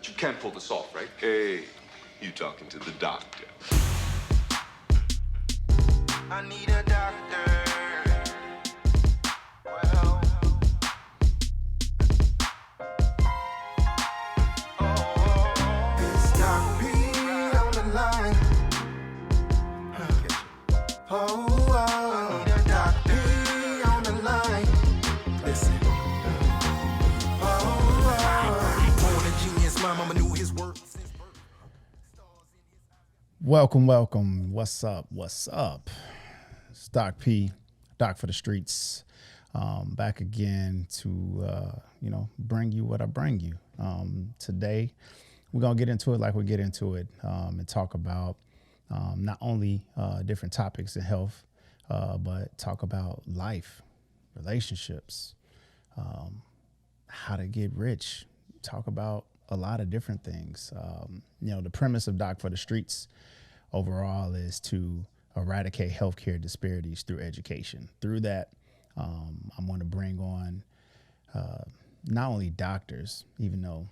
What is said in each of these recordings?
But you can pull this off, right? Hey, you talking to the doctor. I need a doctor. Well, it's Doc P on the line. I need a Doc P on the line. Listen. Born a genius, my mama knew his worth. Welcome. What's up? It's Doc P, Doc for the Streetz. Back again to bring you what I bring you. Today we're gonna get into it like we get into it, and talk about not only different topics in health, but talk about life, relationships, how to get rich. Talk about a lot of different things. The premise of Doc for the Streetz overall is to eradicate healthcare disparities through education. Through that, I'm going to bring on not only doctors, even though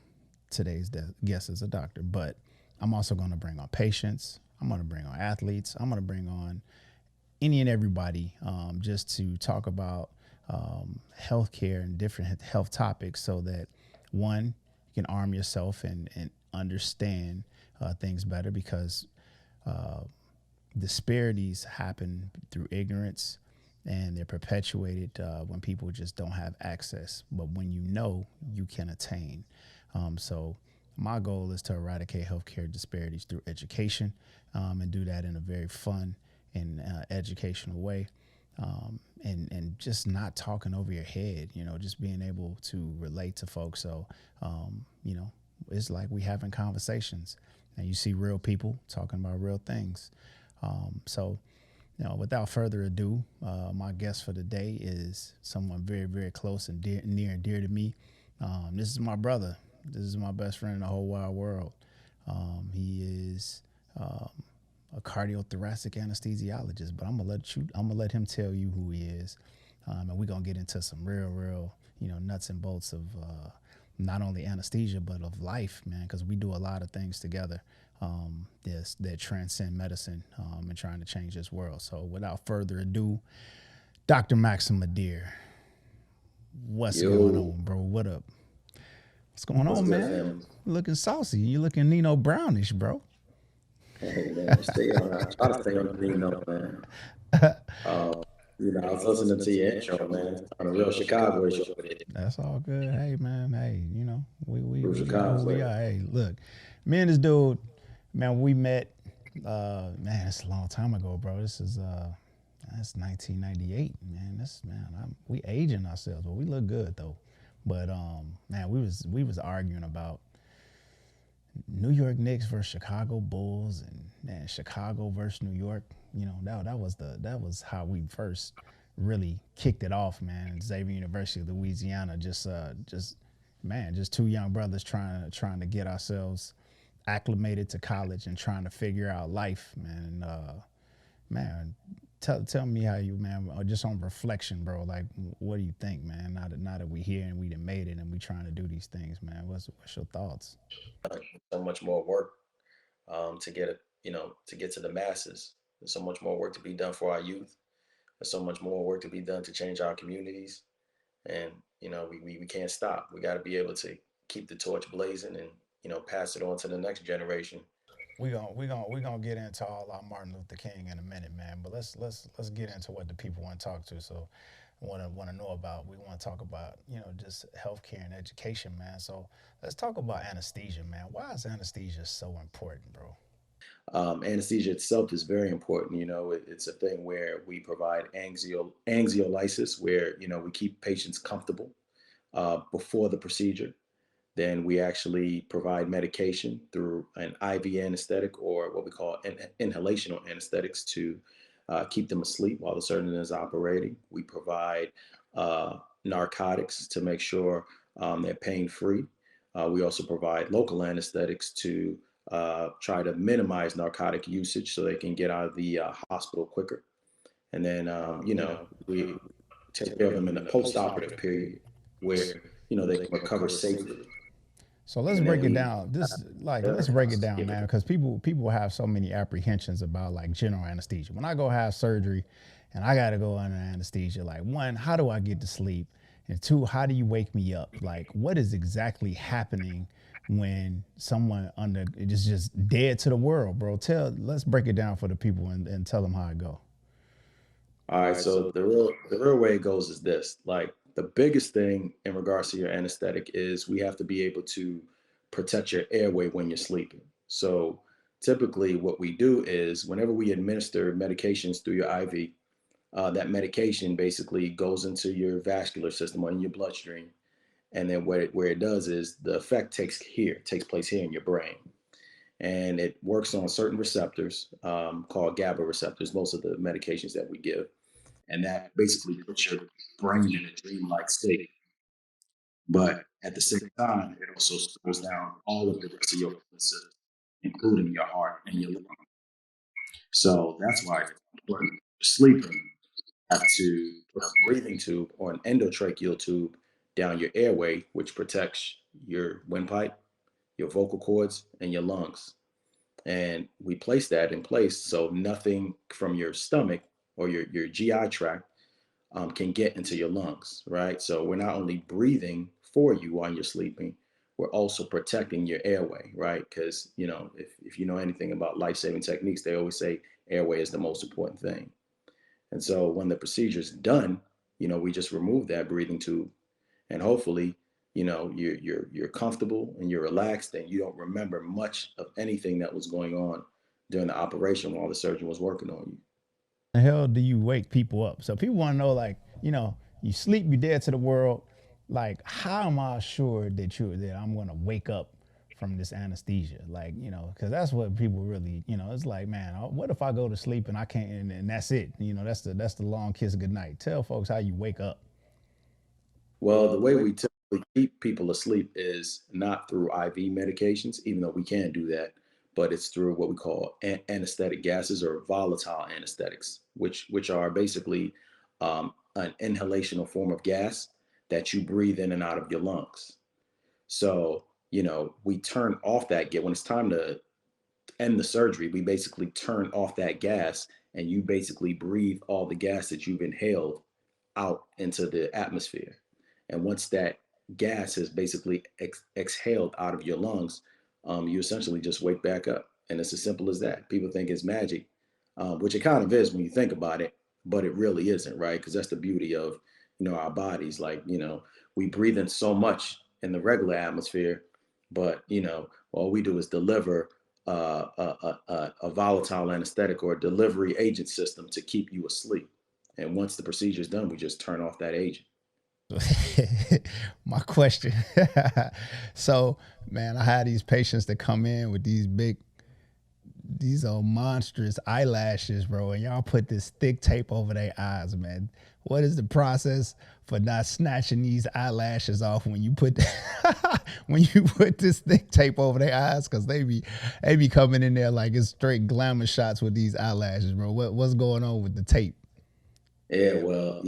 today's guest is a doctor, but I'm also going to bring on patients. I'm going to bring on athletes. I'm going to bring on any and everybody just to talk about healthcare and different health topics so that, one, you can arm yourself and understand things better, because disparities happen through ignorance, and they're perpetuated when people just don't have access. But when you know, you can attain. So my goal is to eradicate healthcare disparities through education, and do that in a very fun and educational way. And just not talking over your head, just being able to relate to folks. So, it's like we having conversations, and you see real people talking about real things. Without further ado, my guest for the day is someone very, very close and near and dear to me. This is my brother. This is my best friend in the whole wide world. He is a cardiothoracic anesthesiologist, but I'm gonna let him tell you who he is, and we're gonna get into some real, nuts and bolts of not only anesthesia but of life, man, because we do a lot of things together that transcend medicine and trying to change this world. So, without further ado, Dr. Maxime Madhere, what's going on, bro? What up? What's going on, good, man? man? You looking saucy. You looking Nino Brownish, bro. Hey, man, I try to stay on the theme, though, man. I was listening to your intro, man, on a real Chicago show with it. That's all good. Hey, man. Hey, we Real are Chicago who we flavor. are. Hey, look, me and this dude, man, we met. Man, it's a long time ago, bro. This is that's 1998, man. We aging ourselves, but we look good though. But man, we was arguing about New York Knicks versus Chicago Bulls, and man, Chicago versus New York. That was how we first really kicked it off, man. Xavier University of Louisiana, just two young brothers trying to get ourselves acclimated to college and trying to figure out life, man. Man, tell me how you, man, just on reflection, bro. Like, what do you think, man? Now that we here and we done made it and we trying to do these things, man. What's your thoughts? So much more work to get it, to get to the masses. There's so much more work to be done for our youth. There's so much more work to be done to change our communities. And, we can't stop. We got to be able to keep the torch blazing and, pass it on to the next generation. We gonna get into all our Martin Luther King in a minute, man. But let's get into what the people want to talk to. So want to know about. We want to talk about just healthcare and education, man. So let's talk about anesthesia, man. Why is anesthesia so important, bro? Anesthesia itself is very important. It's a thing where we provide anxiolysis, where, we keep patients comfortable before the procedure. Then we actually provide medication through an IV anesthetic, or what we call inhalational anesthetics, to keep them asleep while the surgeon is operating. We provide narcotics to make sure they're pain free. We also provide local anesthetics to try to minimize narcotic usage so they can get out of the hospital quicker. And then, we take care of them in the post-operative period where, they can recover safely. So let's and then break it we down. This like the let's break it yeah, down, man, because people have so many apprehensions about like general anesthesia. When I go have surgery, and I got to go under anesthesia, like one, how do I get to sleep, and two, how do you wake me up? Like what is exactly happening when someone under is just dead to the world, bro? Let's break it down for the people and tell them how it go. All right, so the real way it goes is this. Like the biggest thing in regards to your anesthetic is we have to be able to protect your airway when you're sleeping. So typically what we do is whenever we administer medications through your IV, that medication basically goes into your vascular system or in your bloodstream. And then where it does is the effect takes place here in your brain. And it works on certain receptors called GABA receptors, most of the medications that we give, and that basically puts your brain in a dreamlike state. But at the same time, it also slows down all of the rest of your systems, including your heart and your lung. So that's why it's important for sleeping. Have to put a breathing tube or an endotracheal tube down your airway, which protects your windpipe, your vocal cords, and your lungs. And we place that in place so nothing from your stomach or your GI tract can get into your lungs, right? So we're not only breathing for you while you're sleeping, we're also protecting your airway, right? Because, if you know anything about life saving techniques, they always say airway is the most important thing. And so when the procedure's done, we just remove that breathing tube and hopefully, you're comfortable and you're relaxed and you don't remember much of anything that was going on during the operation while the surgeon was working on you. The hell do you wake people up? So people want to know, like, you sleep, you dead to the world. Like, how am I sure that I'm gonna wake up from this anesthesia? Like, because that's what people really, it's like, man, what if I go to sleep and I can't, and that's it? That's the long kiss goodnight. Tell folks how you wake up. Well, the way we typically keep people asleep is not through IV medications, even though we can do that, but it's through what we call anesthetic gases or volatile anesthetics, which are basically an inhalational form of gas that you breathe in and out of your lungs. So, we turn off that get when it's time to end the surgery, we basically turn off that gas and you basically breathe all the gas that you've inhaled out into the atmosphere. And once that gas is basically exhaled out of your lungs, you essentially just wake back up. And it's as simple as that. People think it's magic, which it kind of is when you think about it, but it really isn't, right? Because that's the beauty of, our bodies. Like, we breathe in so much in the regular atmosphere, but, all we do is deliver a volatile anesthetic or a delivery agent system to keep you asleep. And once the procedure is done, we just turn off that agent. My question. So, man, I had these patients that come in with these are monstrous eyelashes, bro, and y'all put this thick tape over their eyes, man. What is the process for not snatching these eyelashes off when you put when you put this thick tape over their eyes? Because they be coming in there like it's straight glamour shots with these eyelashes, bro. What's going on with the tape? Yeah, well,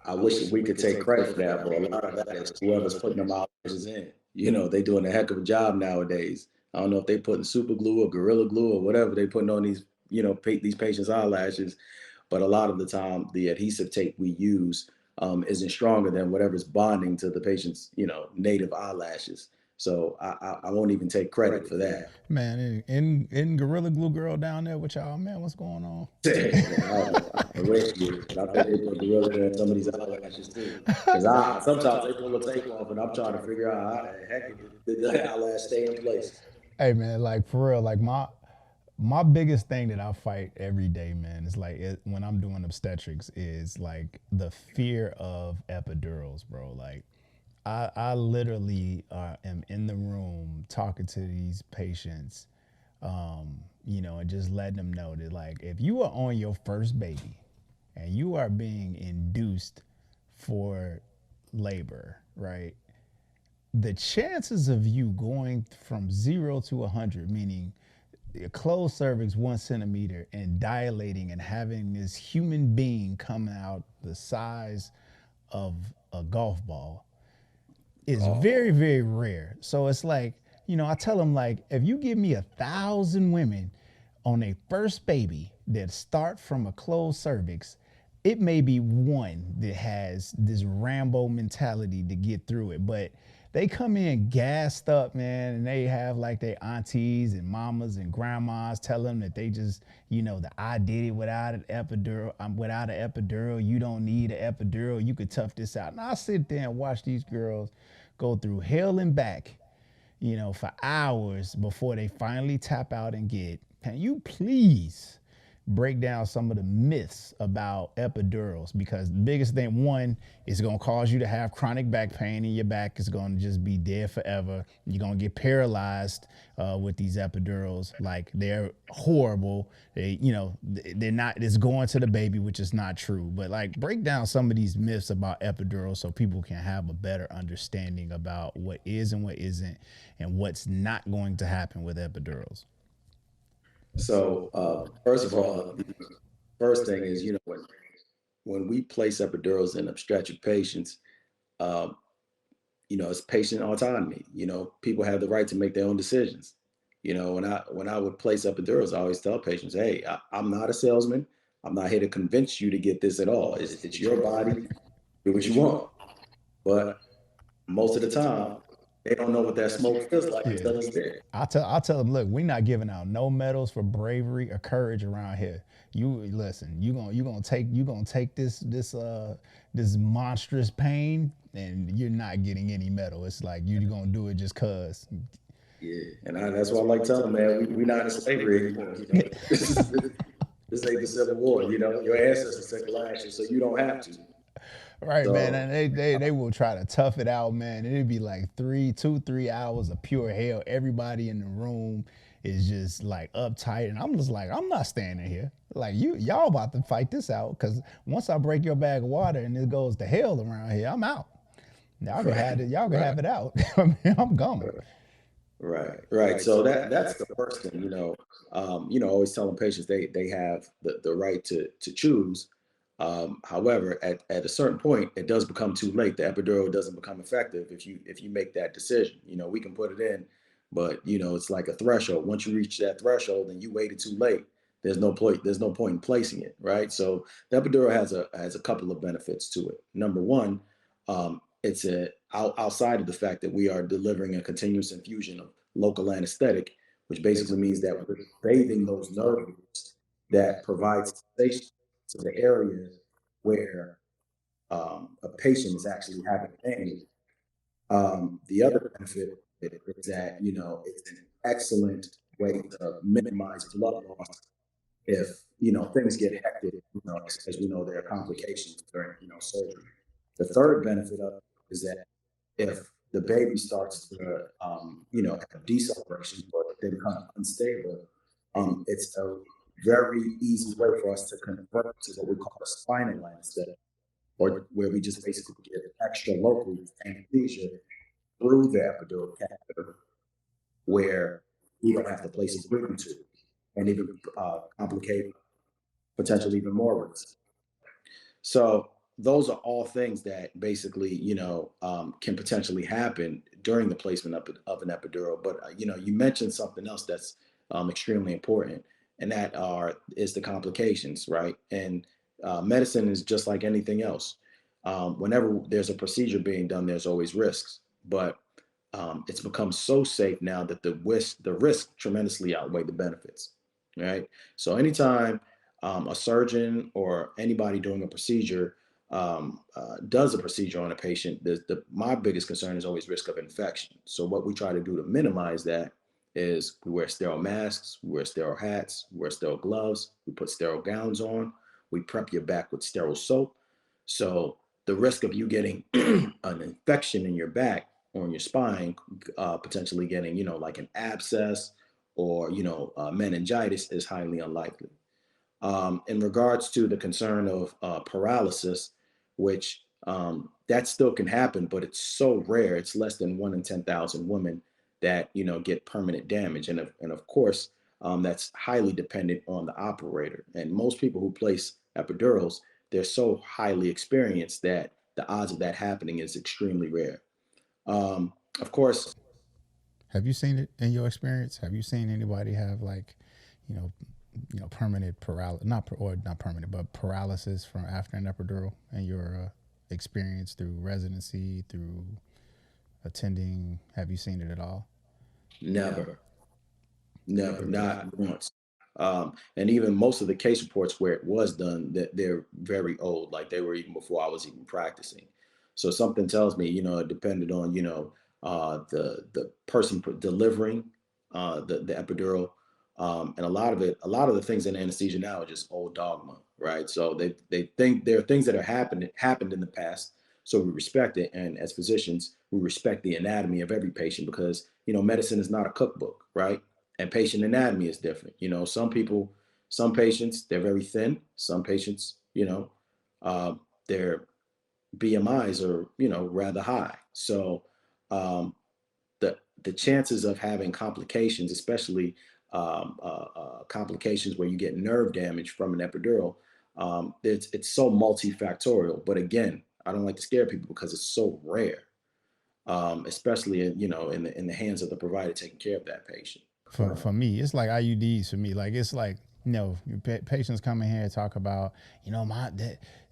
I wish that we could take credit for that, but a lot of that is whoever's putting them eyelashes in. They doing a heck of a job nowadays. I don't know if they putting super glue or gorilla glue or whatever they putting on these, these patients' eyelashes, but a lot of the time the adhesive tape we use isn't stronger than whatever's bonding to the patient's, native eyelashes. So I won't even take credit for that. Man, in Gorilla Glue Girl down there with y'all, man, what's going on? I wish you, but I think they put gorilla in some of these eyelashes too. Because I sometimes they pull the tape off, and I'm trying to figure out how the heck did the eyelash stay in place. Hey, man, like for real, like my biggest thing that I fight every day, man, is like when I'm doing obstetrics is like the fear of epidurals, bro. Like I literally am in the room talking to these patients, and just letting them know that like if you are on your first baby and you are being induced for labor, right? The chances of you going from 0 to 100, meaning a closed cervix 1 centimeter and dilating and having this human being come out the size of a golf ball, is very, Oh, very rare. So it's like, I tell them like, if you give me 1,000 women on a first baby that start from a closed cervix, it may be one that has this Rambo mentality to get through it, but they come in gassed up, man, and they have like their aunties and mamas and grandmas tell them that they just, that I did it without an epidural. I'm without an epidural. You don't need an epidural. You could tough this out. And I sit there and watch these girls go through hell and back, for hours before they finally tap out and get. Can you please break down some of the myths about epidurals? Because the biggest thing, one, is going to cause you to have chronic back pain, and your back is going to just be dead forever. You're going to get paralyzed with these epidurals. Like, they're horrible. They're not, it's going to the baby, which is not true. But like, break down some of these myths about epidurals so people can have a better understanding about what is and what isn't, and what's not going to happen with epidurals. so first of all, the first thing is, when we place epidurals in obstetric patients, um, it's patient autonomy. People have the right to make their own decisions. When I would place epidurals, I always tell patients, "Hey, I'm not a salesman. I'm not here to convince you to get this at all. It's your body. Do what you want." But most of the time, they don't know what that smoke feels like Yeah. until it's there. I'll tell them, look, we're not giving out no medals for bravery or courage around here. You listen, you gonna take this monstrous pain, and you're not getting any medal. It's like you're gonna do it just cause. Yeah, and that's why I like telling them, man, we not in slavery anymore. This ain't the Civil War. Your ancestors took lashes, so you don't have to. Right, man, So and they will try to tough it out, man. It'd be like 3 hours of pure hell. Everybody in the room is just like uptight, and I'm just like, I'm not standing here. Like, y'all about to fight this out, because once I break your bag of water and it goes to hell around here, I'm out. Y'all can have it. Y'all can right, have it out. I mean, I'm gone. right. So that's the first thing. Always telling patients they have the right to choose. However, at a certain point, it does become too late. The epidural doesn't become effective if you make that decision. We can put it in, but it's like a threshold. Once you reach that threshold and you waited too late, there's no point. There's no point in placing it, right? So the epidural has a couple of benefits to it. Number one, it's outside of the fact that we are delivering a continuous infusion of local anesthetic, which basically means that we're bathing those nerve roots that provide sensation to the areas where a patient is actually having pain. The other benefit is that it's an excellent way to minimize blood loss if things get hectic. As we know, there are complications during surgery. The third benefit of it is that if the baby starts to have deceleration or they become unstable, it's a very easy way for us to convert to what we call a spinal anesthetic, or where we just basically give extra local anesthesia through the epidural catheter, where we don't have to place a breathing tube and even complicate potentially even more risk. So those are all things that basically, can potentially happen during the placement of an epidural. But you mentioned something else that's extremely important, and that is the complications, right? And medicine is just like anything else. Whenever there's a procedure being done, there's always risks, but it's become so safe now that the risk tremendously outweigh the benefits, right? So anytime a surgeon or anybody doing a procedure does a procedure on a patient, my biggest concern is always risk of infection. So what we try to do to minimize that is we wear sterile masks, we wear sterile hats, we wear sterile gloves, we put sterile gowns on, we prep your back with sterile soap. So the risk of you getting an infection in your back or in your spine, potentially getting, like an abscess or, meningitis, is highly unlikely. In regards to the concern of paralysis, which that still can happen, but it's so rare. It's less than 1 in 10,000 women that get permanent damage, and of course, that's highly dependent on the operator. And most people who place epidurals, they're so highly experienced that the odds of that happening is extremely rare. Of course, Have you seen it in your experience? Have you seen anybody have like, you know, permanent paralysis, not permanent, but paralysis from after an epidural in your experience through residency, through attending? Have you seen it at all? never, never, not once. And even most of the case reports where it was done, that they're very old, like they were even before I was even practicing. So something tells me, it depended on, the person delivering the epidural, and a lot of the things in anesthesia now are just old dogma, right? So they think there are things that are happened in the past, so we respect it, and as physicians, we respect the anatomy of every patient because medicine is not a cookbook, right? And patient anatomy is different. Some patients, they're very thin. Some patients, uh, their BMIs are, rather high. So um, the chances of having complications, especially complications where you get nerve damage from an epidural, it's so multifactorial. But again, I don't like to scare people because it's so rare, especially in the hands of the provider taking care of that patient. For me, it's like IUDs for me. Like it's like patients come in here and talk about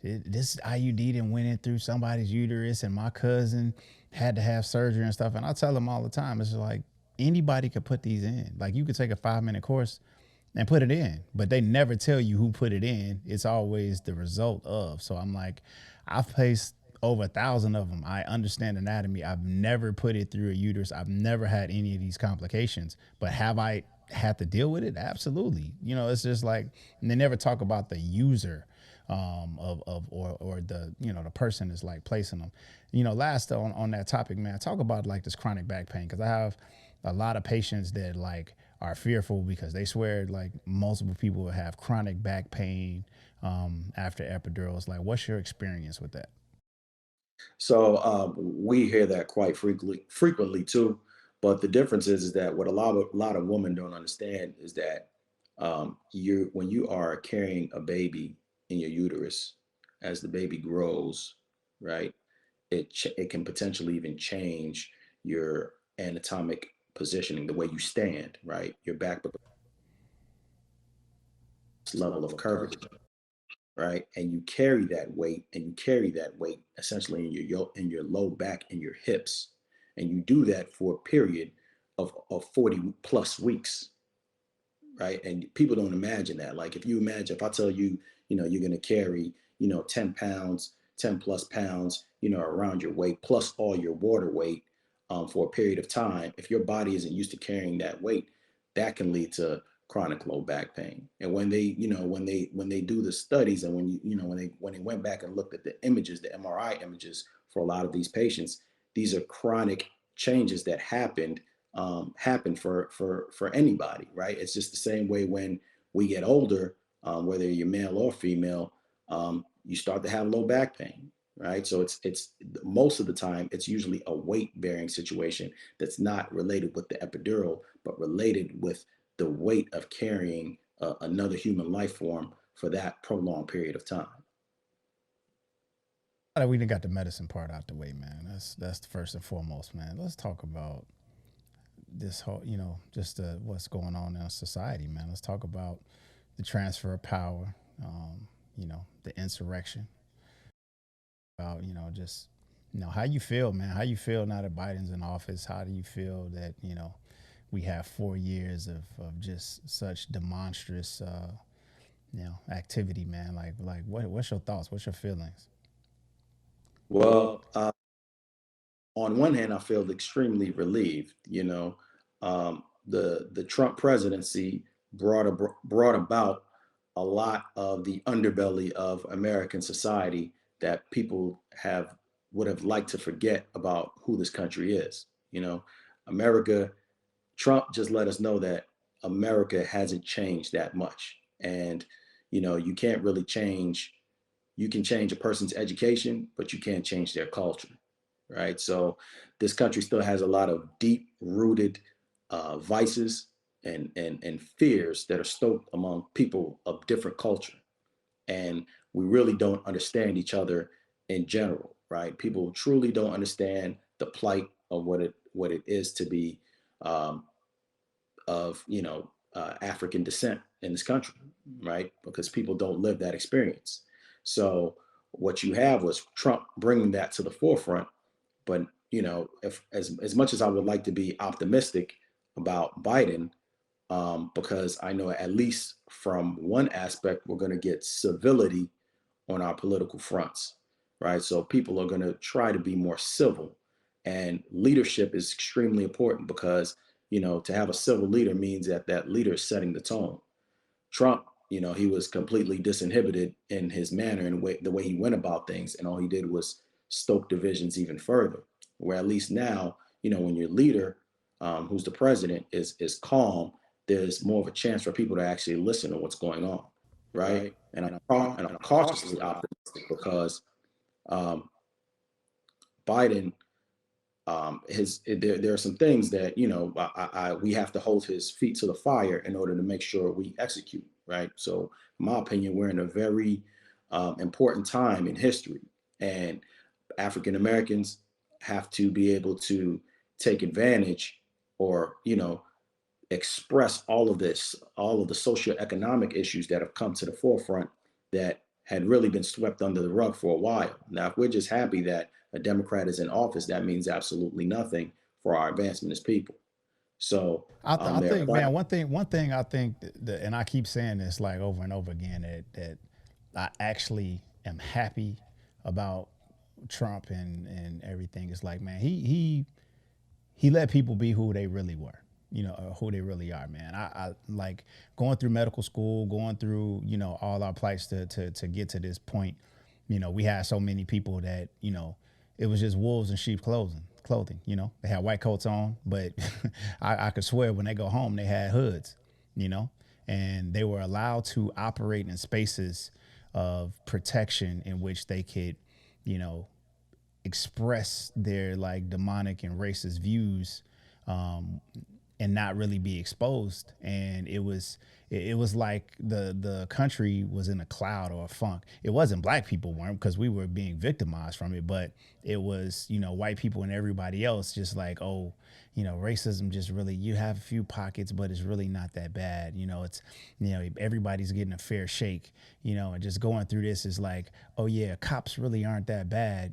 this IUD didn't went in through somebody's uterus and my cousin had to have surgery and stuff. And I tell them all the time, it's like anybody could put these in. Like you could take a 5-minute course and put it in, but they never tell you who put it in. It's always the result of. So I'm like, I've placed over 1,000 of them. I understand anatomy. I've never put it through a uterus. I've never had any of these complications, but have I had to deal with it? Absolutely. It's just like, and they never talk about the user or the the person is like placing them. Last on that topic, man, talk about like this chronic back pain, because I have a lot of patients that like are fearful because they swear like multiple people have chronic back pain after epidurals. Like, what's your experience with that? So we hear that quite frequently too. But the difference is that what a lot of women don't understand is that you when you are carrying a baby in your uterus, as the baby grows, right? It can potentially even change your anatomic positioning, the way you stand, right? Your back level of curvature, right? And you carry that weight essentially in in your low back and your hips, and you do that for a period of 40 plus weeks, right? And people don't imagine that. Like if you imagine, if I tell you, you're going to carry, 10 pounds, 10 plus pounds, around your weight, plus all your water weight, for a period of time, if your body isn't used to carrying that weight, that can lead to chronic low back pain. And when they do the studies, and when they went back and looked at the images, the MRI images for a lot of these patients, these are chronic changes that happen for anybody, right? It's just the same way when we get older, whether you're male or female, you start to have low back pain, right? So it's most of the time it's usually a weight bearing situation that's not related with the epidural, but related with the weight of carrying another human life form for that prolonged period of time. Now that we done got the medicine part out the way, man. That's the first and foremost, man. Let's talk about this whole, just what's going on in society, man. Let's talk about the transfer of power, the insurrection, about, just, how you feel, man. How you feel now that Biden's in office? How do you feel that, we have 4 years of just such demonstrous, activity, man? Like what's your thoughts? What's your feelings? Well, on one hand, I feel extremely relieved. The Trump presidency brought about a lot of the underbelly of American society that people have would have liked to forget about who this country is. America. Trump just let us know that America hasn't changed that much, and you can't really change. You can change a person's education, but you can't change their culture, right? So this country still has a lot of deep rooted vices and fears that are stoked among people of different culture. And we really don't understand each other in general, right? People truly don't understand the plight of what it is to be um, of African descent in this country, right? Because people don't live that experience. So what you have was Trump bringing that to the forefront. But if as much as I would like to be optimistic about Biden, because I know at least from one aspect we're going to get civility on our political fronts, right? So people are going to try to be more civil, and leadership is extremely important because to have a civil leader means that that leader is setting the tone. Trump, he was completely disinhibited in his manner and the way he went about things, and all he did was stoke divisions even further. Where at least now, when your leader, who's the president, is calm, there's more of a chance for people to actually listen to what's going on, right? And I'm cautiously optimistic because um, Biden, there are some things that we have to hold his feet to the fire in order to make sure we execute, right? So, in my opinion, we're in a very important time in history, and African Americans have to be able to take advantage or express all of this, all of the socioeconomic issues that have come to the forefront that had really been swept under the rug for a while. Now, if we're just happy that a Democrat is in office, that means absolutely nothing for our advancement as people. So I there think, are man, one thing I think that, and I keep saying this like over and over again, that I actually am happy about Trump and everything. It's like, man, he let people be who they really were, or who they really are, man. I like going through medical school, going through, all our plights to get to this point. We had so many people that, it was just wolves in sheep clothing. They had white coats on, but I could swear when they go home, they had hoods, and they were allowed to operate in spaces of protection in which they could, you know, express their like demonic and racist views, and not really be exposed. And it was like the country was in a cloud or a funk. It wasn't black people weren't, because we were being victimized from it, but it was, white people and everybody else just like, oh, racism just really, you have a few pockets, but it's really not that bad. It's, everybody's getting a fair shake, and just going through this is like, oh yeah, cops really aren't that bad.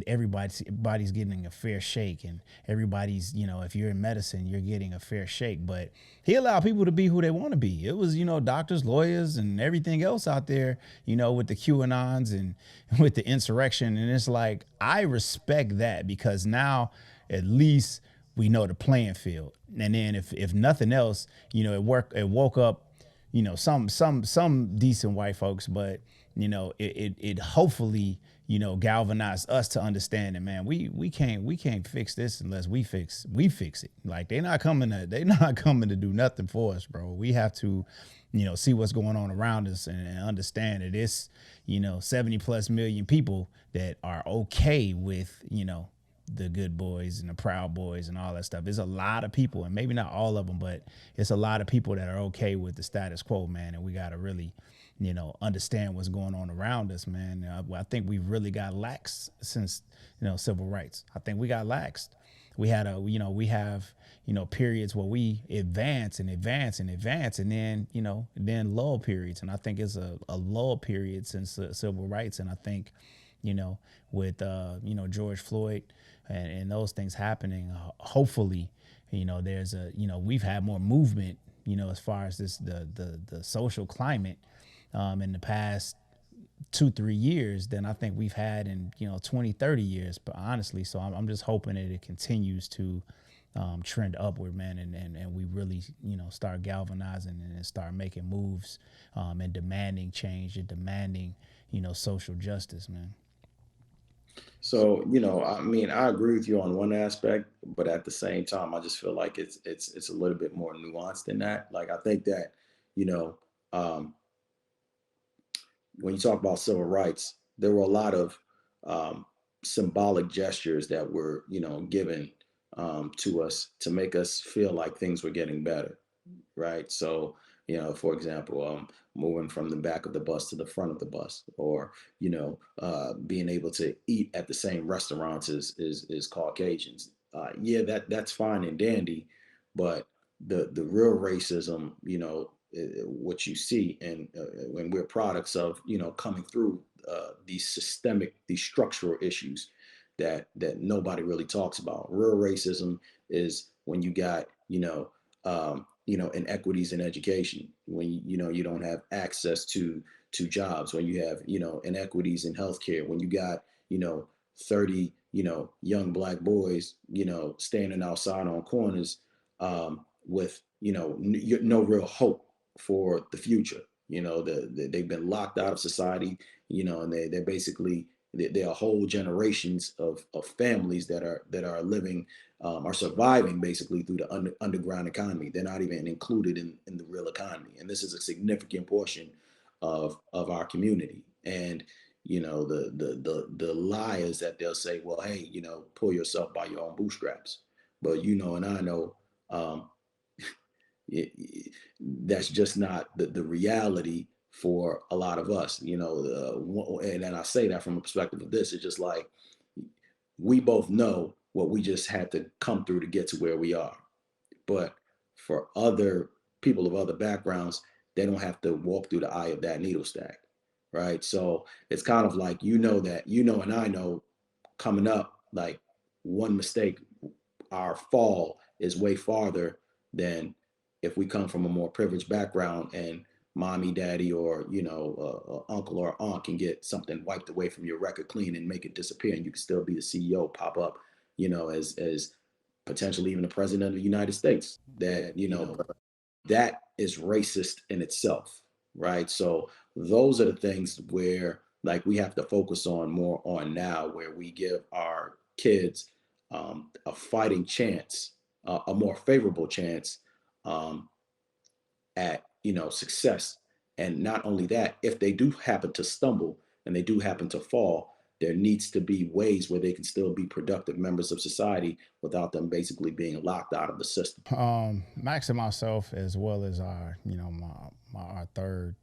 Everybody's getting a fair shake, and everybody's, if you're in medicine, you're getting a fair shake. But he allowed people to be who they want to be. It was, doctors, lawyers, and everything else out there, with the QAnons and with the insurrection. And it's like, I respect that, because now at least we know the playing field. And then if nothing else, it woke up, some decent white folks, but it hopefully, galvanized us to understand that, man, we can't fix this unless we fix it. Like they're not coming to do nothing for us, bro. We have to, see what's going on around us and understand that it's, 70 plus million people that are okay with, the good boys and the proud boys and all that stuff. There's a lot of people, and maybe not all of them, but it's a lot of people that are okay with the status quo, man. And we got to really, understand what's going on around us, man. I think we really got lax since, civil rights. I think we got laxed. We had we have, periods where we advance and advance and advance, and then, then lull periods. And I think it's a lull period since civil rights. And I think, with, George Floyd and those things happening, hopefully, there's we've had more movement, as far as the social climate, in the past 2-3 years than I think we've had in 20-30 years. But honestly, so I'm just hoping that it continues to trend upward, man, and we really start galvanizing and start making moves, and demanding change and demanding social justice, man. So, I mean, I agree with you on one aspect, but at the same time, I just feel like it's a little bit more nuanced than that. Like, I think that, you know, um, when you talk about civil rights, there were a lot of um, symbolic gestures that were, given to us to make us feel like things were getting better, right? So, For example, moving from the back of the bus to the front of the bus, or being able to eat at the same restaurants as Caucasians. Yeah, that's fine and dandy, but the real racism, what you see, and when we're products of coming through these structural issues that nobody really talks about. Real racism is when you got inequities in education, when you don't have access to jobs, when you have inequities in healthcare, when you got 30 young black boys standing outside on corners with no real hope for the future. They've been locked out of society, and they're basically, there are whole generations of families that are living, are surviving basically through the underground economy. They're not even included in the real economy, and this is a significant portion of our community. And the lie is that they'll say, well, hey, pull yourself by your own bootstraps. But and I know, um, that's just not the reality for a lot of us. And I say that from a perspective of this. It's just like, we both know what we just had to come through to get to where we are. But for other people of other backgrounds, they don't have to walk through the eye of that needle stack, right? So it's kind of like, and I know, coming up, like, one mistake, our fall is way farther than if we come from a more privileged background, and mommy, daddy, or uncle or aunt can get something wiped away from your record clean and make it disappear, and you can still be the CEO, pop up, as potentially even the president of the United States. That is racist in itself, right? So those are the things where, like, we have to focus on more on now, where we give our kids a fighting chance, a more favorable chance, um, at success. And not only that, if they do happen to stumble and they do happen to fall, there needs to be ways where they can still be productive members of society without them basically being locked out of the system. Max and myself, as well as our, our third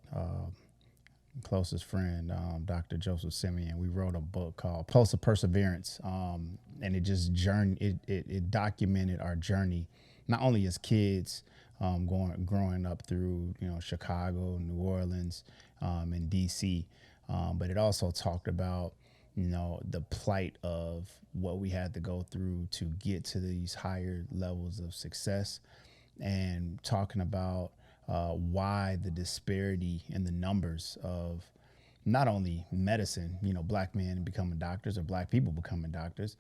closest friend, Dr. Joseph Simeon, we wrote a book called Pulse of Perseverance, and it just it documented our journey, not only as kids, growing up through Chicago, New Orleans, and DC, but it also talked about the plight of what we had to go through to get to these higher levels of success, and talking about why the disparity in the numbers of not only medicine, black men becoming doctors or black people becoming doctors,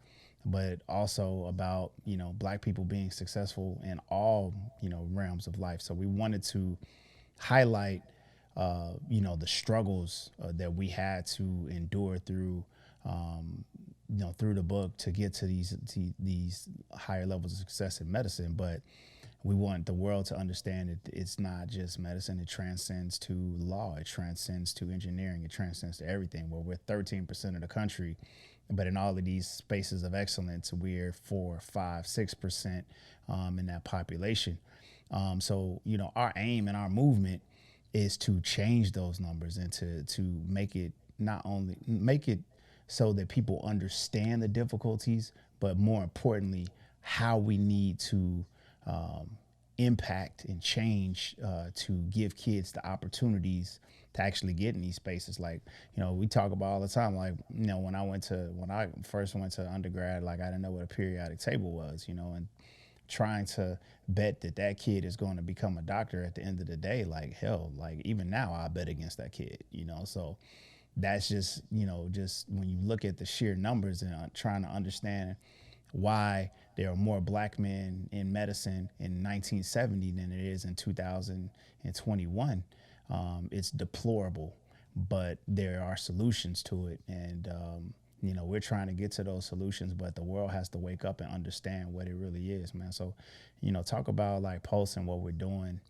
but also about, black people being successful in all, realms of life. So we wanted to highlight, the struggles that we had to endure through, through the book to get to these higher levels of success in medicine. But we want the world to understand that it's not just medicine. It transcends to law. It transcends to engineering. It transcends to everything. Where we're 13% of the country, but in all of these spaces of excellence, we're 4, 5, 6% in that population. So our aim and our movement is to change those numbers, and to make it, not only make it so that people understand the difficulties, but more importantly, how we need to impact and change to give kids the opportunities to actually get in these spaces. Like, we talk about all the time, like, when I first went to undergrad, like, I didn't know what a periodic table was, and trying to bet that kid is going to become a doctor at the end of the day, like, hell, like, even now I bet against that kid, so that's just, just when you look at the sheer numbers and trying to understand why there are more black men in medicine in 1970 than it is in 2021. It's deplorable, but there are solutions to it. And, we're trying to get to those solutions, but the world has to wake up and understand what it really is, man. So, talk about, like, Pulse and what we're doing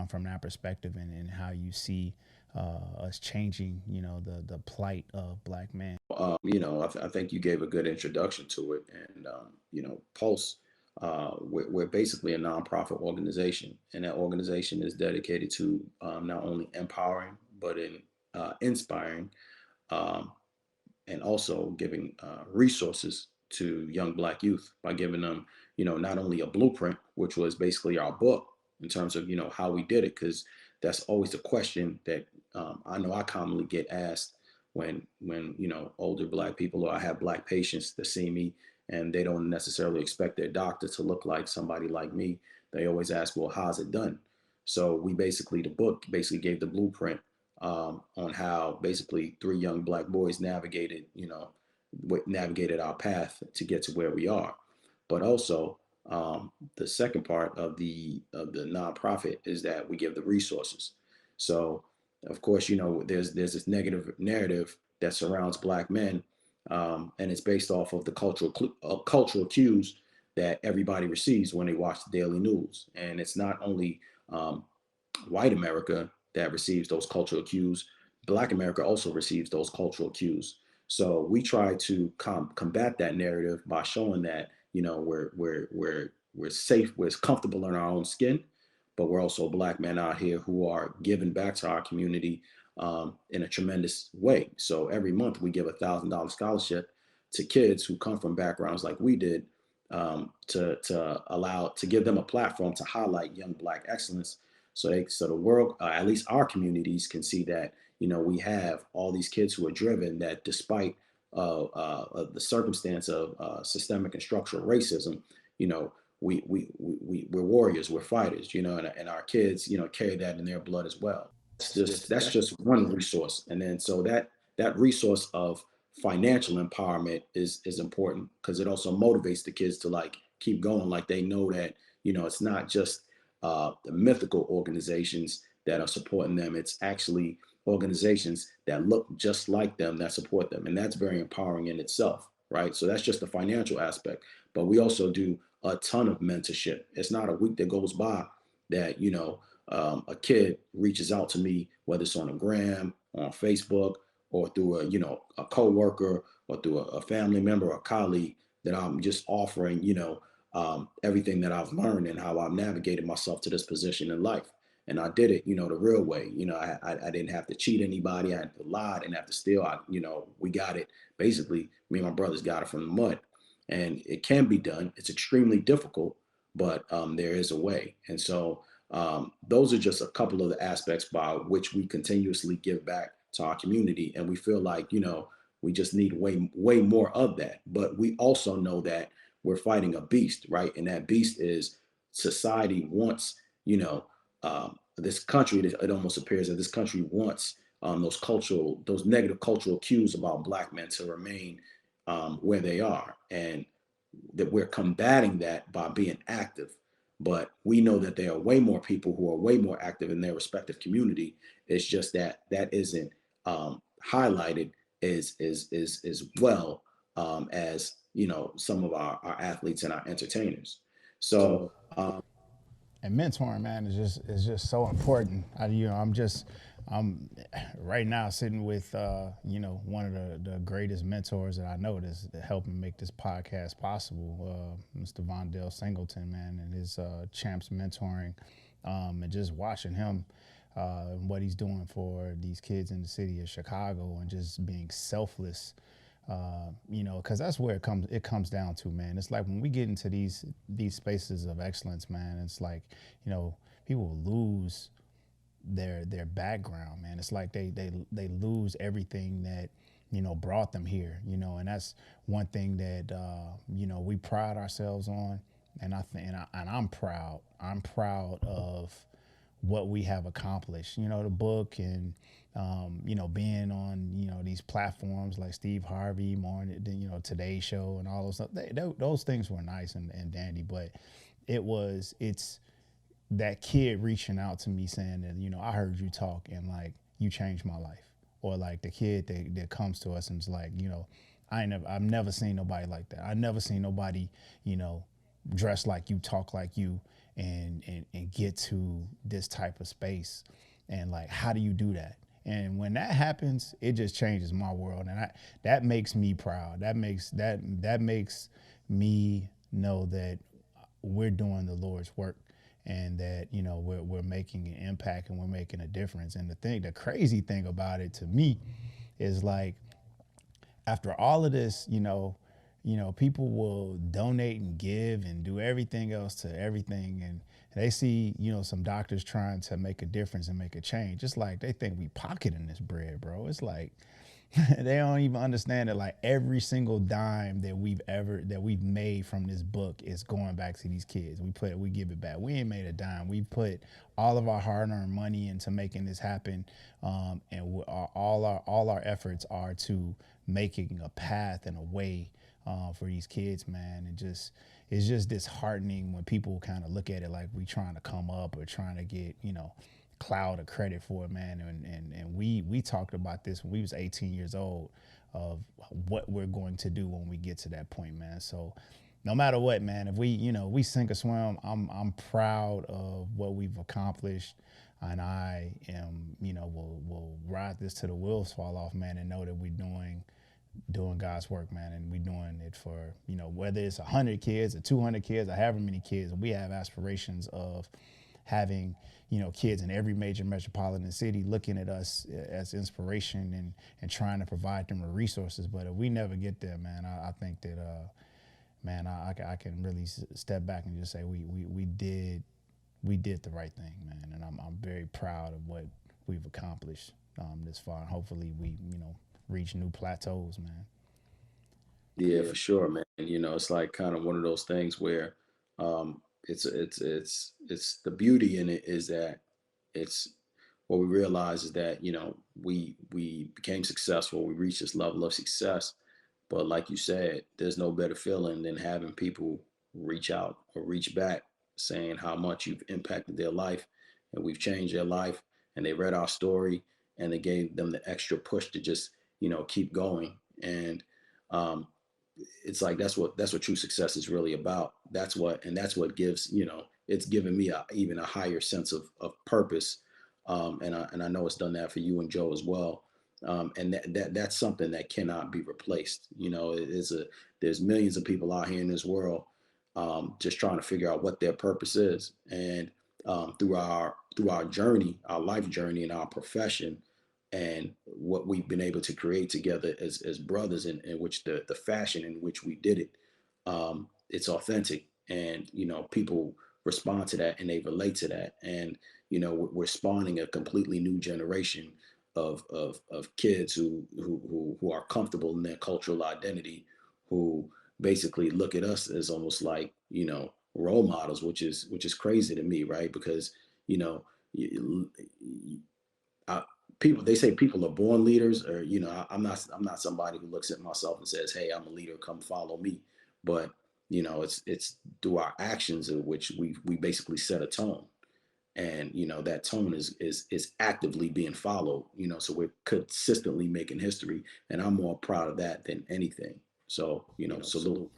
from that perspective, and how you see us changing, the plight of black men. I think you gave a good introduction to it. And, Pulse We're basically a nonprofit organization, and that organization is dedicated to not only empowering but in inspiring, um, and also giving resources to young Black youth by giving them, not only a blueprint, which was basically our book in terms of, how we did it, because that's always the question that I know I commonly get asked when older Black people, or I have Black patients that see me and they don't necessarily expect their doctor to look like somebody like me. They always ask, well, how's it done? So the book basically gave the blueprint on how basically three young Black boys navigated our path to get to where we are. But also, the second part of the nonprofit is that we give the resources. So, of course, there's this negative narrative that surrounds Black men, and it's based off of the cultural cues that everybody receives when they watch the daily news. And it's not only white America that receives those cultural cues, Black America also receives those cultural cues. So we try to combat that narrative by showing that we're safe, we're comfortable in our own skin, but we're also Black men out here who are giving back to our community in a tremendous way. So every month we give $1,000 scholarship to kids who come from backgrounds like we did, to give them a platform to highlight young Black excellence, so the world, at least our communities, can see that we have all these kids who are driven, that despite the circumstance of systemic and structural racism, we're warriors, we're fighters, and our kids carry that in their blood as well. That's just one resource, and then so that resource of financial empowerment is important, because it also motivates the kids to like keep going, like they know that it's not just the mythical organizations that are supporting them. It's actually organizations that look just like them that support them. And that's very empowering in itself, right? So that's just the financial aspect. But we also do a ton of mentorship. It's not a week that goes by that, a kid reaches out to me, whether it's on a gram, on Facebook, or through a coworker, or through a family member or a colleague, that I'm just offering, everything that I've learned and how I've navigated myself to this position in life. And I did it, the real way. I didn't have to cheat anybody. I didn't have to lie. I didn't have to steal. We got it. Basically, me and my brothers got it from the mud. And it can be done. It's extremely difficult, but there is a way. And so those are just a couple of the aspects by which we continuously give back to our community. And we feel like, we just need way more of that. But we also know that we're fighting a beast, right? And that beast is society wants, this country, it almost appears that this country wants those negative cultural cues about Black men to remain where they are. And that we're combating that by being active. But we know that there are way more people who are way more active in their respective community. It's just that isn't highlighted as well as some of our athletes and our entertainers. So And mentoring, man, is just so important. I'm right now sitting with one of the greatest mentors that I know that's helping make this podcast possible, Mr. Vondell Singleton, man, and his Champs Mentoring, and just watching him, what he's doing for these kids in the city of Chicago, and just being selfless. Because that's where it comes down to, man. It's like when we get into these spaces of excellence, man, it's like, people lose their background, man. It's like they lose everything that brought them here, and that's one thing that we pride ourselves on. And I'm proud of what we have accomplished, the book, and being on these platforms like Steve Harvey, Today Show, and all those stuff. Those things were nice and dandy, but it's that kid reaching out to me saying that I heard you talk and like you changed my life, or like the kid that comes to us and is like I've never seen nobody like that. I've never seen nobody dress like you, talk like you, and get to this type of space. And like, how do you do that? And when that happens, it just changes my world, and that makes me proud. That makes me know that we're doing the Lord's work, and that, you know, we're making an impact and we're making a difference. And the crazy thing about it to me is like, after all of this, people will donate and give and do everything else to everything, and they see, some doctors trying to make a difference and make a change. It's like they think we pocketing this bread, bro. It's like they don't even understand that, like, every single dime that we've made from this book is going back to these kids. We give it back. We ain't made a dime. We put all of our hard-earned money into making this happen, and all our efforts are to making a path and a way for these kids, man. It's just disheartening when people kind of look at it like we trying to come up or trying to get, cloud of credit for it, man. And we talked about this when we was 18 years old, of what we're going to do when we get to that point, man. So no matter what, man, if we sink or swim, I'm proud of what we've accomplished. And I am, will ride this till the wheels fall off, man, and know that we're doing God's work, man. And we're doing it for, whether it's 100 kids or 200 kids or however many kids. We have aspirations of having, kids in every major metropolitan city looking at us as inspiration and trying to provide them with resources. But if we never get there, man, I think that, man, I can really step back and just say we did the right thing, man. And I'm very proud of what we've accomplished this far. And hopefully we, reach new plateaus, man. Yeah, for sure, man. It's like kind of one of those things where it's the beauty in it is that it's what we realize is that, we became successful, we reached this level of success. But like you said, there's no better feeling than having people reach out or reach back saying how much you've impacted their life and we've changed their life, and they read our story and they gave them the extra push to just, keep going. And it's like that's what true success is really about. That's what gives, it's given me even a higher sense of purpose. And I know it's done that for you and Joe as well. And that's something that cannot be replaced. There's millions of people out here in this world just trying to figure out what their purpose is. And through our journey, our life journey, and our profession, and what we've been able to create together as brothers, in which the fashion in which we did it, it's authentic, and people respond to that and they relate to that. And we're spawning a completely new generation of kids who are comfortable in their cultural identity, who basically look at us as almost like role models, which is crazy to me, right? Because people, they say people are born leaders, or I'm not somebody who looks at myself and says, hey, I'm a leader, come follow me. But it's through our actions in which we basically set a tone. And that tone is actively being followed. So we're consistently making history, and I'm more proud of that than anything. So salute.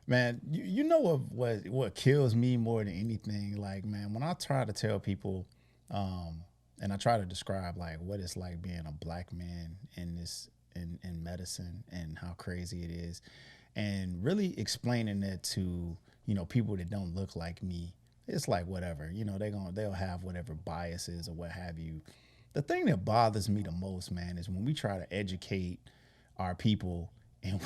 Man, you know what kills me more than anything? Like, man, when I try to tell people, and I try to describe like what it's like being a black man in medicine and how crazy it is, and really explaining that to people that don't look like me. It's like whatever, they'll have whatever biases or what have you. The thing that bothers me the most, man, is when we try to educate our people and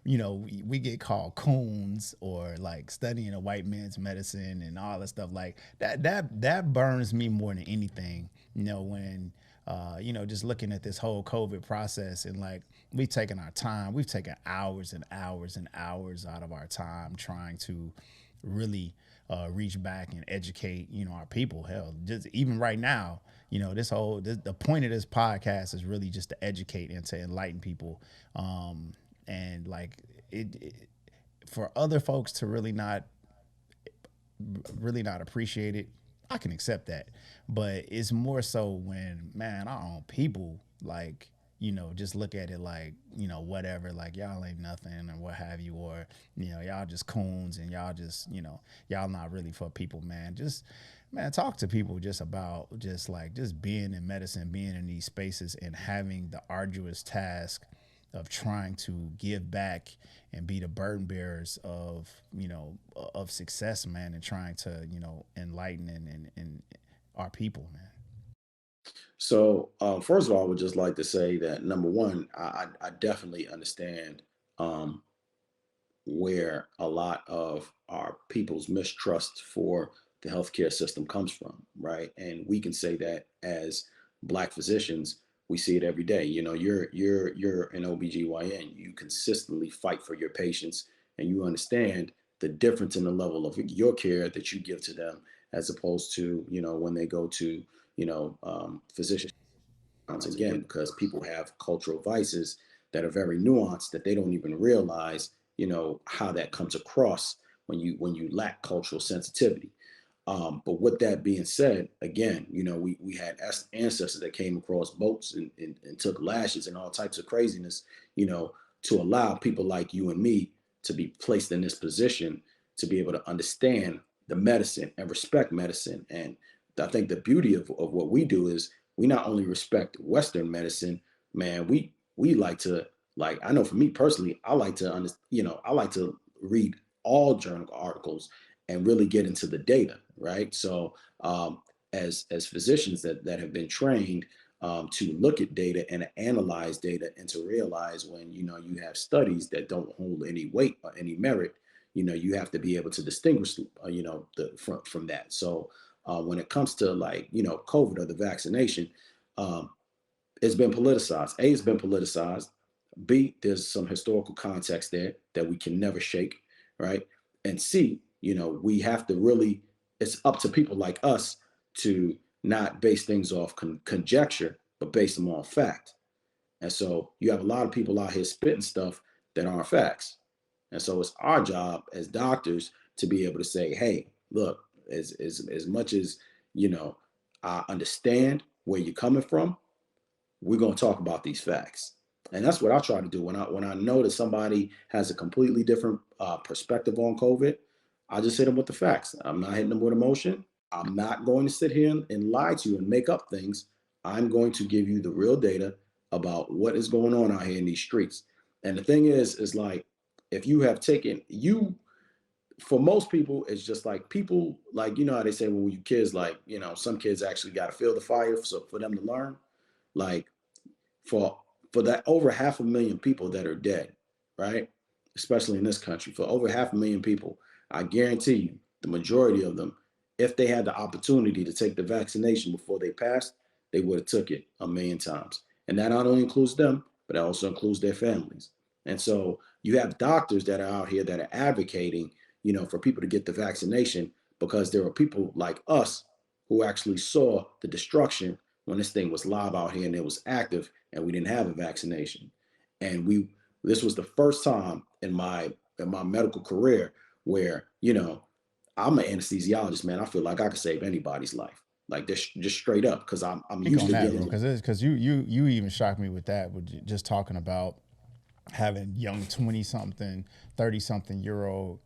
we get called coons, or like studying a white man's medicine and all that stuff like that. That burns me more than anything. When just looking at this whole COVID process, and like we've taken our time, we've taken hours and hours and hours out of our time trying to really reach back and educate our people. Hell, just even right now, the point of this podcast is really just to educate and to enlighten people, and like it for other folks to really not appreciate it. I can accept that, but it's more so when, man, our own people like just look at it like, whatever, like y'all ain't nothing or what have you, or, y'all just coons and y'all just, y'all not really for people, man. Just, man, talk to people just about just being in medicine, being in these spaces, and having the arduous task of trying to give back and be the burden bearers of, of success, man, and trying to, enlighten and our people, man. So, first of all, I would just like to say that number one, I definitely understand um, where a lot of our people's mistrust for the healthcare system comes from, right? And we can say that as Black physicians, we see it every day. You're an OBGYN. You consistently fight for your patients, and you understand the difference in the level of your care that you give to them as opposed to, when they go to, physicians. Once again, because people have cultural vices that are very nuanced that they don't even realize, how that comes across when you lack cultural sensitivity. But with that being said, again, we had ancestors that came across boats and took lashes and all types of craziness, to allow people like you and me to be placed in this position to be able to understand the medicine and respect medicine. And I think the beauty of what we do is we not only respect Western medicine, man, we like to, like, I know for me personally, I like to I like to read all journal articles and really get into the data, right? So as physicians that have been trained to look at data and analyze data and to realize when you have studies that don't hold any weight or any merit, you have to be able to distinguish the from that. So when it comes to, like, COVID or the vaccination, um, it's been politicized. A, it's been politicized. B, there's some historical context there that we can never shake, right? And C, we have to really, it's up to people like us to not base things off conjecture, but base them on fact. And so you have a lot of people out here spitting stuff that aren't facts. And so it's our job as doctors to be able to say, hey, look, as much as, you know, I understand where you're coming from, we're going to talk about these facts. And that's what I try to do when I know that somebody has a completely different perspective on COVID. I just hit them with the facts. I'm not hitting them with emotion. I'm not going to sit here and lie to you and make up things. I'm going to give you the real data about what is going on out here in these streets. And the thing is like, if you have taken you, for most people, it's just like people, like, how they say when you kids, like, some kids actually got to feel the fire so for them to learn. Like, for that over 500,000 people that are dead, right? Especially in this country, for over 500,000 people, I guarantee you, the majority of them, if they had the opportunity to take the vaccination before they passed, they would have took it a million times. And that not only includes them, but it also includes their families. And so you have doctors that are out here that are advocating, for people to get the vaccination because there are people like us who actually saw the destruction when this thing was live out here and it was active and we didn't have a vaccination. And this was the first time in my medical career where, I'm an anesthesiologist, man. I feel like I could save anybody's life. Like, this, just straight up, because I'm Think used on to that, bro, dealing with. because you even shocked me with that, with just talking about having young 20 something, 30 something year old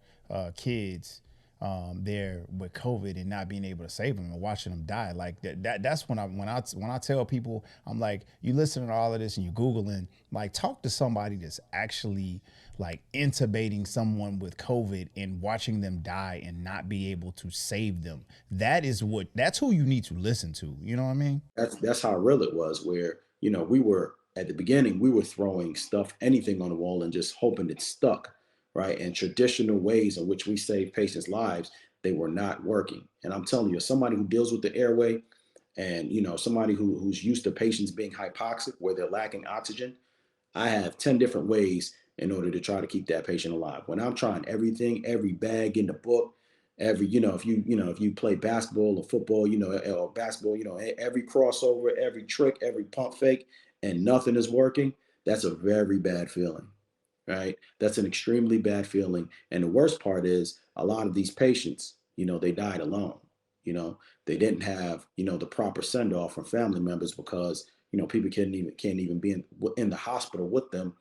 kids there with COVID and not being able to save them and watching them die. Like that's when I tell people, I'm like, you listen to all of this and you Googling, like, talk to somebody that's actually like intubating someone with COVID and watching them die and not be able to save them. That's who you need to listen to. You know what I mean? That's how real it was. Where we were at the beginning, we were throwing stuff, anything on the wall, and just hoping it stuck, right? And traditional ways in which we save patients' lives, they were not working. And I'm telling you, as somebody who deals with the airway, and somebody who's used to patients being hypoxic, where they're lacking oxygen, I have 10 different ways in order to try to keep that patient alive. When I'm trying everything, every bag in the book, every, if you play basketball or football, or basketball, every crossover, every trick, every pump fake, and nothing is working, that's a very bad feeling, right? That's an extremely bad feeling. And the worst part is a lot of these patients, they died alone. They didn't have, the proper send off from family members because, people can't even be in the hospital with them,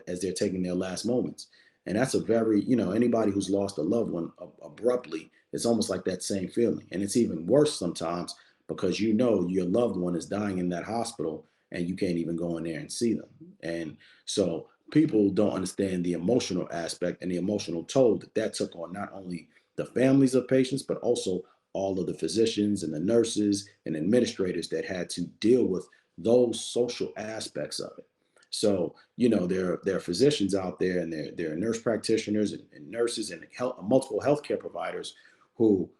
as they're taking their last moments. And that's a very, anybody who's lost a loved one abruptly, it's almost like that same feeling. And it's even worse sometimes because your loved one is dying in that hospital and you can't even go in there and see them. And so people don't understand the emotional aspect and the emotional toll that that took on not only the families of patients, but also all of the physicians and the nurses and administrators that had to deal with those social aspects of it. So, there are physicians out there, and there are nurse practitioners and nurses and multiple healthcare providers who,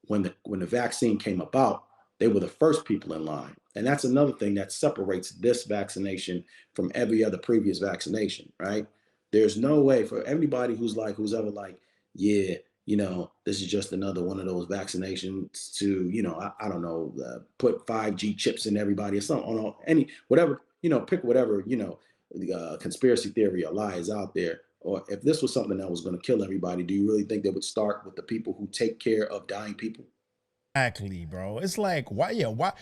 when the vaccine came about, they were the first people in line. And that's another thing that separates this vaccination from every other previous vaccination, right? There's no way for everybody who's ever like, yeah, this is just another one of those vaccinations to, I don't know, put 5G chips in everybody or something, or any, whatever, pick whatever, the conspiracy theory or lie is out there. Or if this was something that was going to kill everybody, do you really think they would start with the people who take care of dying people? Exactly, bro. It's like, why? Yeah, why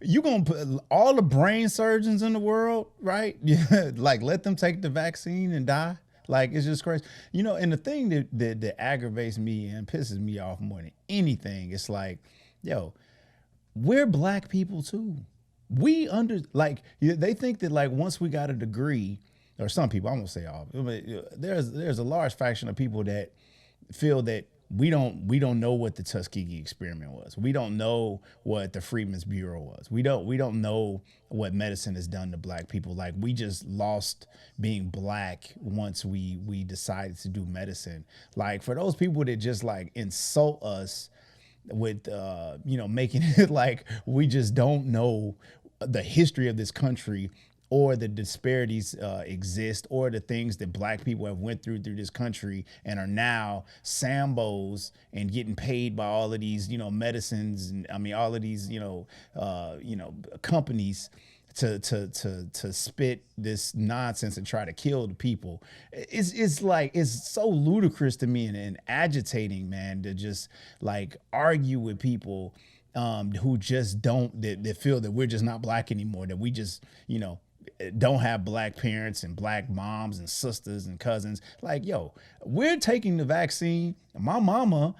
you gonna put all the brain surgeons in the world, right? Yeah, like let them take the vaccine and die. Like it's just crazy, And the thing that aggravates me and pisses me off more than anything, it's like, yo, we're black people too. We like they think that like once we got a degree, or some people, I won't say all, but there's a large faction of people that feel that we don't know what the Tuskegee experiment was. We don't know what the Freedmen's Bureau was. We don't know what medicine has done to black people. Like we just lost being black once we decided to do medicine. Like for those people that just like insult us with making it like we just don't know the history of this country, or the disparities exist, or the things that black people have went through this country and are now Sambos and getting paid by all of these, medicines, and I mean all of these, companies to spit this nonsense and try to kill the people. It's like it's so ludicrous to me and agitating, man, to just like argue with people who just don't that feel that we're just not black anymore, that we just don't have black parents and black moms and sisters and cousins. Like, yo, we're taking the vaccine. My mama,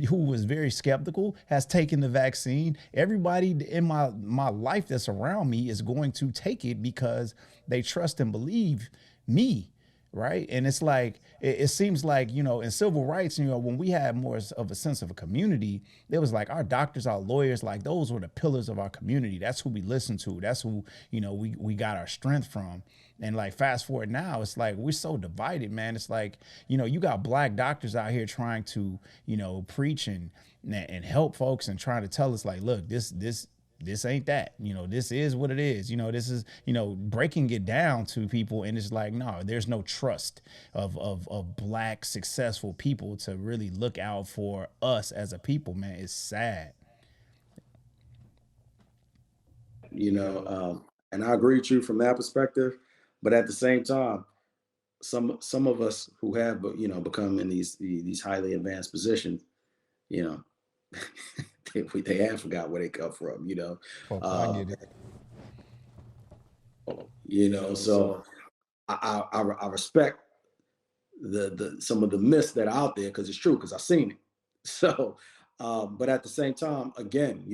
who was very skeptical, has taken the vaccine. Everybody in my life that's around me is going to take it because they trust and believe me. Right. And it's like, it seems like, in civil rights, when we had more of a sense of a community, it was like our doctors, our lawyers, like those were the pillars of our community. That's who we listened to. That's who, we got our strength from. And like, fast forward now, it's like, we're so divided, man. It's like, you got black doctors out here trying to, preach and help folks and trying to tell us like, look, this ain't that, this is what it is, this is, breaking it down to people. And it's like, no, there's no trust of black successful people to really look out for us as a people, man. It's sad. And I agree with you from that perspective. But at the same time, some of us who have, become in these highly advanced positions, you know, they have forgot where they come from, Oh, I Uh, get it. so I respect the some of the myths that are out there because it's true, because I've seen it. So, but at the same time, again,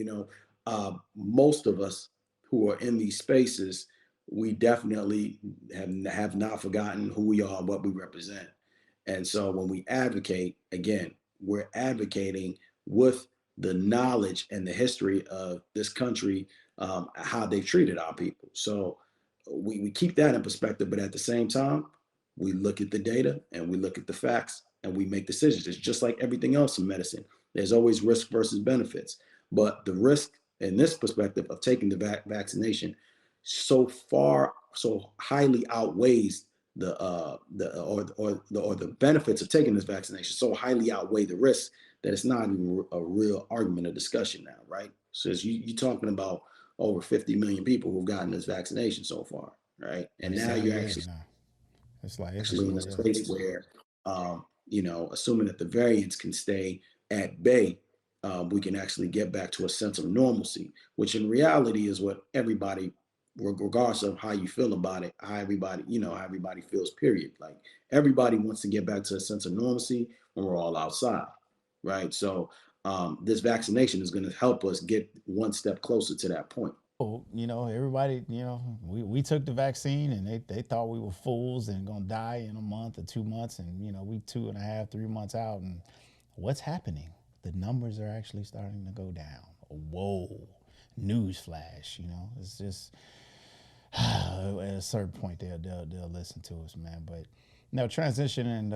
most of us who are in these spaces, we definitely have not forgotten who we are and what we represent. And so when we advocate, again, we're advocating with the knowledge and the history of this country, how they've treated our people. So we keep that in perspective, but at the same time, we look at the data and we look at the facts and we make decisions. It's just like everything else in medicine. There's always risk versus benefits. But the risk in this perspective of taking the vaccination so highly outweighs the benefits of taking this vaccination so highly outweigh the risks that it's not even a real argument or discussion now, right? So as you're talking about over 50 million people who've gotten this vaccination so far, right? And It's now saying you're it is now. It's like it's actually in a really is. space where, assuming that the variants can stay at bay, we can actually get back to a sense of normalcy, which in reality is what everybody, regardless of how you feel about it, how everybody feels, period. Like everybody wants to get back to a sense of normalcy when we're all outside, right? So this vaccination is going to help us get one step closer to that point. Oh, everybody, we took the vaccine and they thought we were fools and gonna die in a month or 2 months. And, we 2.5, 3 months out. And what's happening? The numbers are actually starting to go down. Whoa, newsflash, it's just at a certain point they'll listen to us, man. But now transitioning,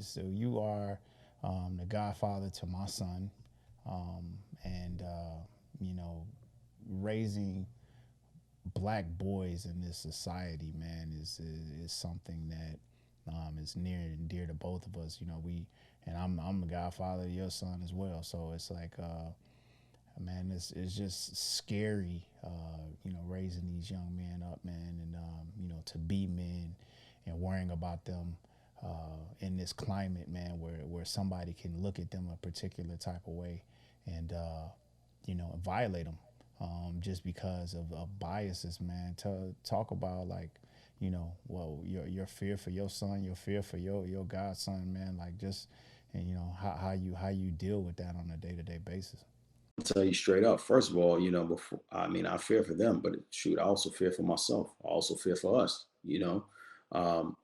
so you are the godfather to my son, and you know, raising black boys in this society, man, is something that is near and dear to both of us. And I'm the godfather of your son as well. So it's like, man, it's just scary, raising these young men up, man, and to be men and worrying about them in this climate, man, where somebody can look at them a particular type of way and violate them just because of biases, man. To talk about like, well, your fear for your son, your fear for your godson, man, like just and how you deal with that on a day-to-day basis. I'll tell you straight up. First of all, before I mean, I fear for them, but shoot, I also fear for myself. I also fear for us. Um,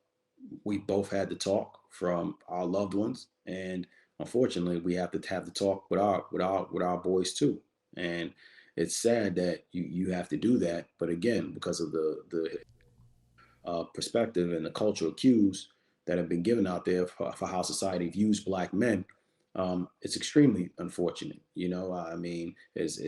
we both had to talk from our loved ones, and unfortunately, we have to have the talk with our boys too. And it's sad that you have to do that, but again, because of the perspective and the cultural cues that have been given out there for how society views black men, it's extremely unfortunate. I mean, as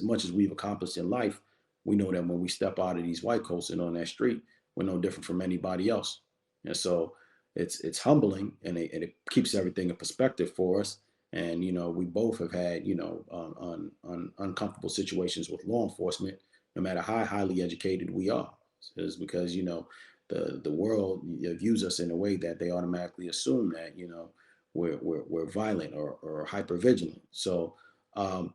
much as we've accomplished in life, we know that when we step out of these white coats and on that street, we're no different from anybody else. And so it's humbling, and it keeps everything in perspective for us. And we both have had uncomfortable situations with law enforcement, no matter how highly educated we are. Is because the world views us in a way that they automatically assume that we're violent or hyper vigilant. So um,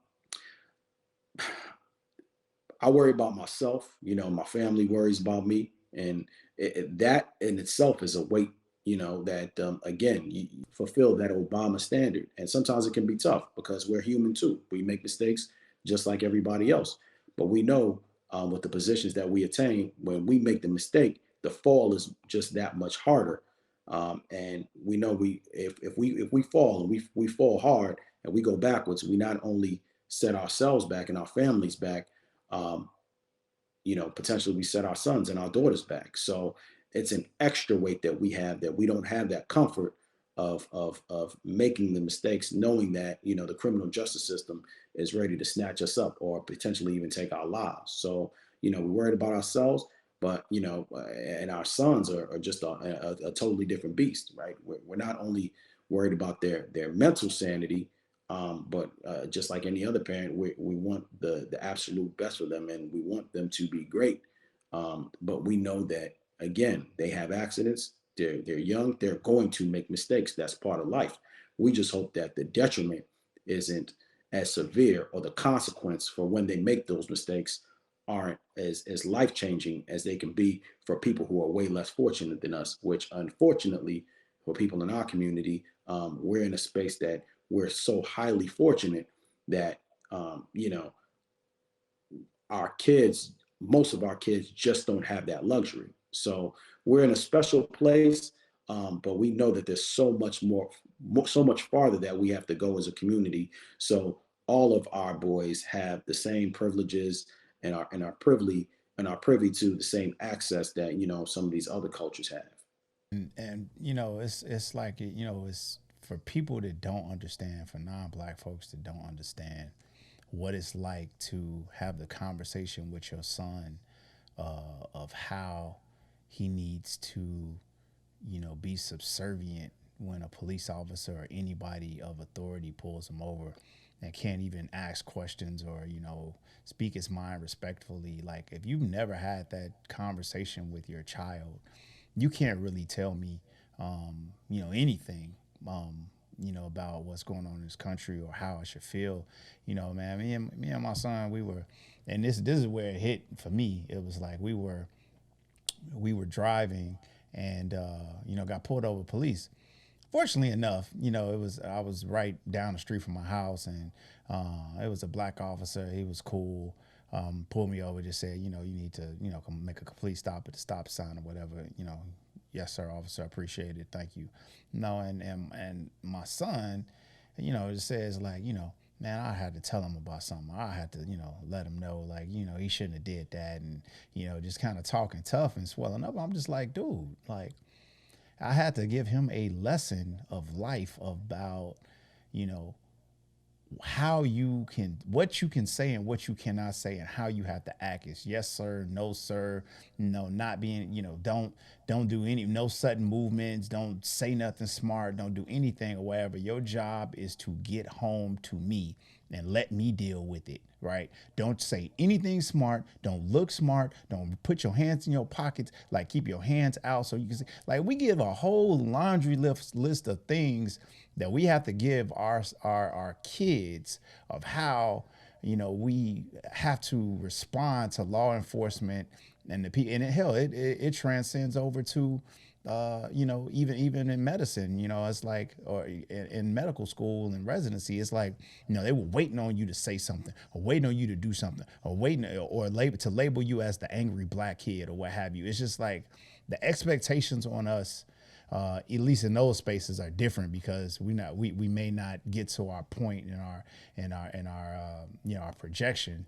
I worry about myself. My family worries about me, and that in itself is a weight. That again, you fulfill that Obama standard, and sometimes it can be tough because we're human too. We make mistakes just like everybody else, but we know with the positions that we attain, when we make the mistake, the fall is just that much harder. And we know if we fall and we fall hard and we go backwards, we not only set ourselves back and our families back, um, potentially we set our sons and our daughters back. So it's an extra weight that we have, that we don't have that comfort of making the mistakes, knowing that the criminal justice system is ready to snatch us up or potentially even take our lives. So we're worried about ourselves, but and our sons are just a totally different beast, right? We're not only worried about their mental sanity, but just like any other parent, we want the absolute best for them, and we want them to be great. But we know that again, they have accidents. They're young. They're going to make mistakes. That's part of life. We just hope that the detriment isn't as severe, or the consequence for when they make those mistakes aren't as life changing as they can be for people who are way less fortunate than us. Which unfortunately, for people in our community, we're in a space that we're so highly fortunate that our kids, most of our kids, just don't have that luxury. So we're in a special place, but we know that there's so much more, so much farther that we have to go as a community. So all of our boys have the same privileges, and are privy to the same access that some of these other cultures have. And it's like it's for people that don't understand, for non-black folks that don't understand what it's like to have the conversation with your son of how he needs to be subservient when a police officer or anybody of authority pulls him over and can't even ask questions or speak his mind respectfully. Like, if you've never had that conversation with your child, you can't really tell me anything about what's going on in this country or how I should feel. Man, me and my son, we were, and this is where it hit for me. It was like we were driving and got pulled over police. Fortunately enough, I was right down the street from my house, and it was a black officer. He was cool. Pulled me over, just said, you need to, come make a complete stop at the stop sign or whatever. Yes, sir, officer, I appreciate it. Thank you. No, and my son, it says like, man, I had to tell him about something. I had to, let him know, like, he shouldn't have did that, and just kind of talking tough and swelling up. I'm just like, dude, like, I had to give him a lesson of life about, you know, how you can, what you can say and what you cannot say, and how you have to act is yes sir, no sir, not being, don't do any, no sudden movements, don't say nothing smart, don't do anything or whatever. Your job is to get home to me and let me deal with it, right? Don't say anything smart, don't look smart, don't put your hands in your pockets, like keep your hands out so you can see. Like, we give a whole laundry list of things that we have to give our kids of how, we have to respond to law enforcement and the people. And it transcends over to even in medicine, it's like, or in medical school and residency, it's like, they were waiting on you to say something, or waiting on you to do something, or waiting, or label you as the angry black kid or what have you. It's just like the expectations on us, at least in those spaces, are different, because we may not get to our point in our projection.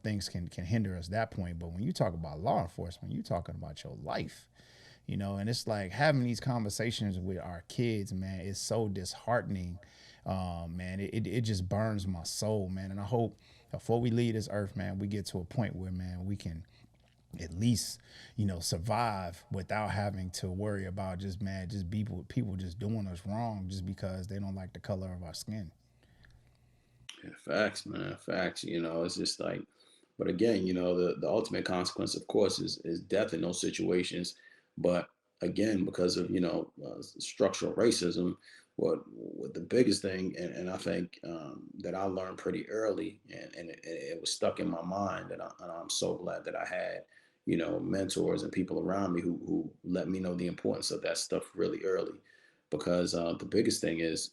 Things can hinder us at that point. But when you talk about law enforcement, you're talking about your life. And it's like having these conversations with our kids, man, it's so disheartening. Man, it just burns my soul, man. And I hope before we leave this earth, man, we get to a point where, man, we can at least, survive without having to worry about just people just doing us wrong just because they don't like the color of our skin. Yeah, facts, man, facts. It's just like, but again, the ultimate consequence, of course, is death in those situations. But again, because of structural racism, what the biggest thing, and I think that I learned pretty early, and it was stuck in my mind, and I'm so glad that I had mentors and people around me who let me know the importance of that stuff really early, because the biggest thing is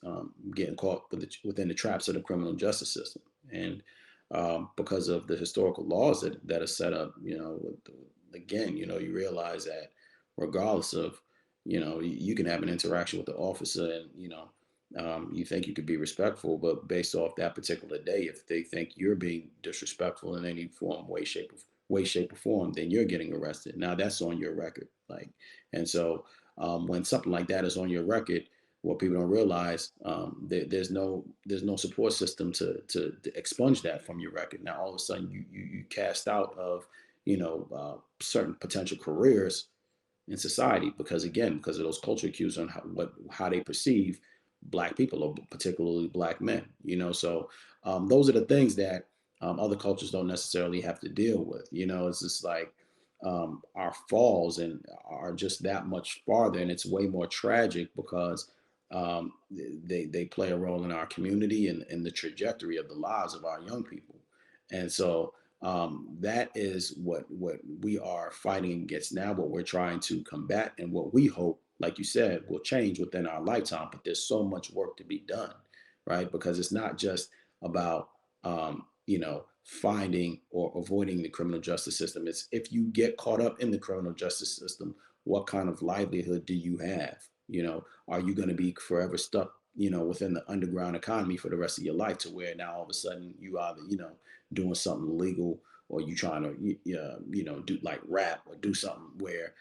getting caught within the traps of the criminal justice system. And because of the historical laws that are set up, again, you realize that regardless of, you can have an interaction with the officer, and, you think you could be respectful, but based off that particular day, if they think you're being disrespectful in any form, way, shape, or form, then you're getting arrested. Now that's on your record. Like, and so when something like that is on your record, what people don't realize, there's no support system to expunge that from your record. Now all of a sudden you cast out of certain potential careers in society, because of those culture cues on how they perceive black people, or particularly black men. So those are the things that other cultures don't necessarily have to deal with. It's just like our falls and are just that much farther, and it's way more tragic because they play a role in our community and in the trajectory of the lives of our young people. And so that is what we are fighting against now, what we're trying to combat, and what we hope, like you said, will change within our lifetime. But there's so much work to be done, right? Because it's not just about finding or avoiding the criminal justice system. It's, if you get caught up in the criminal justice system, what kind of livelihood do you have? Are you going to be forever stuck, within the underground economy for the rest of your life, to where now all of a sudden you either, doing something illegal, or you trying to, do like rap, or do something where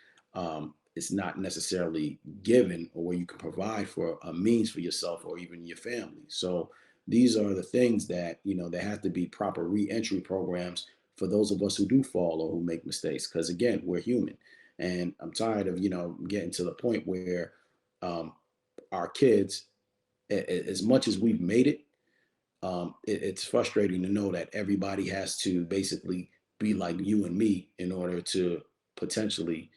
it's not necessarily given, or where you can provide for a means for yourself or even your family. So these are the things that, there have to be proper re-entry programs for those of us who do fall or who make mistakes. Because again, we're human. And I'm tired of, getting to the point where our kids, as much as we've made it, it's frustrating to know that everybody has to basically be like you and me in order to potentially,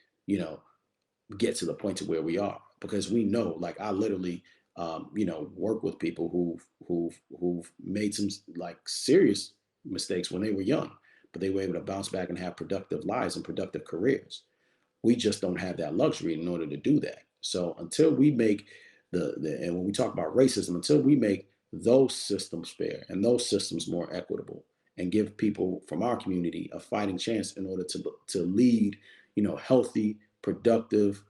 get to the point to where we are. Because we know, like, I literally, work with people who've made some like serious mistakes when they were young, but they were able to bounce back and have productive lives and productive careers. We just don't have that luxury in order to do that. So until we make and when we talk about racism, until we make those systems fair and those systems more equitable and give people from our community a fighting chance in order to lead, healthy, productive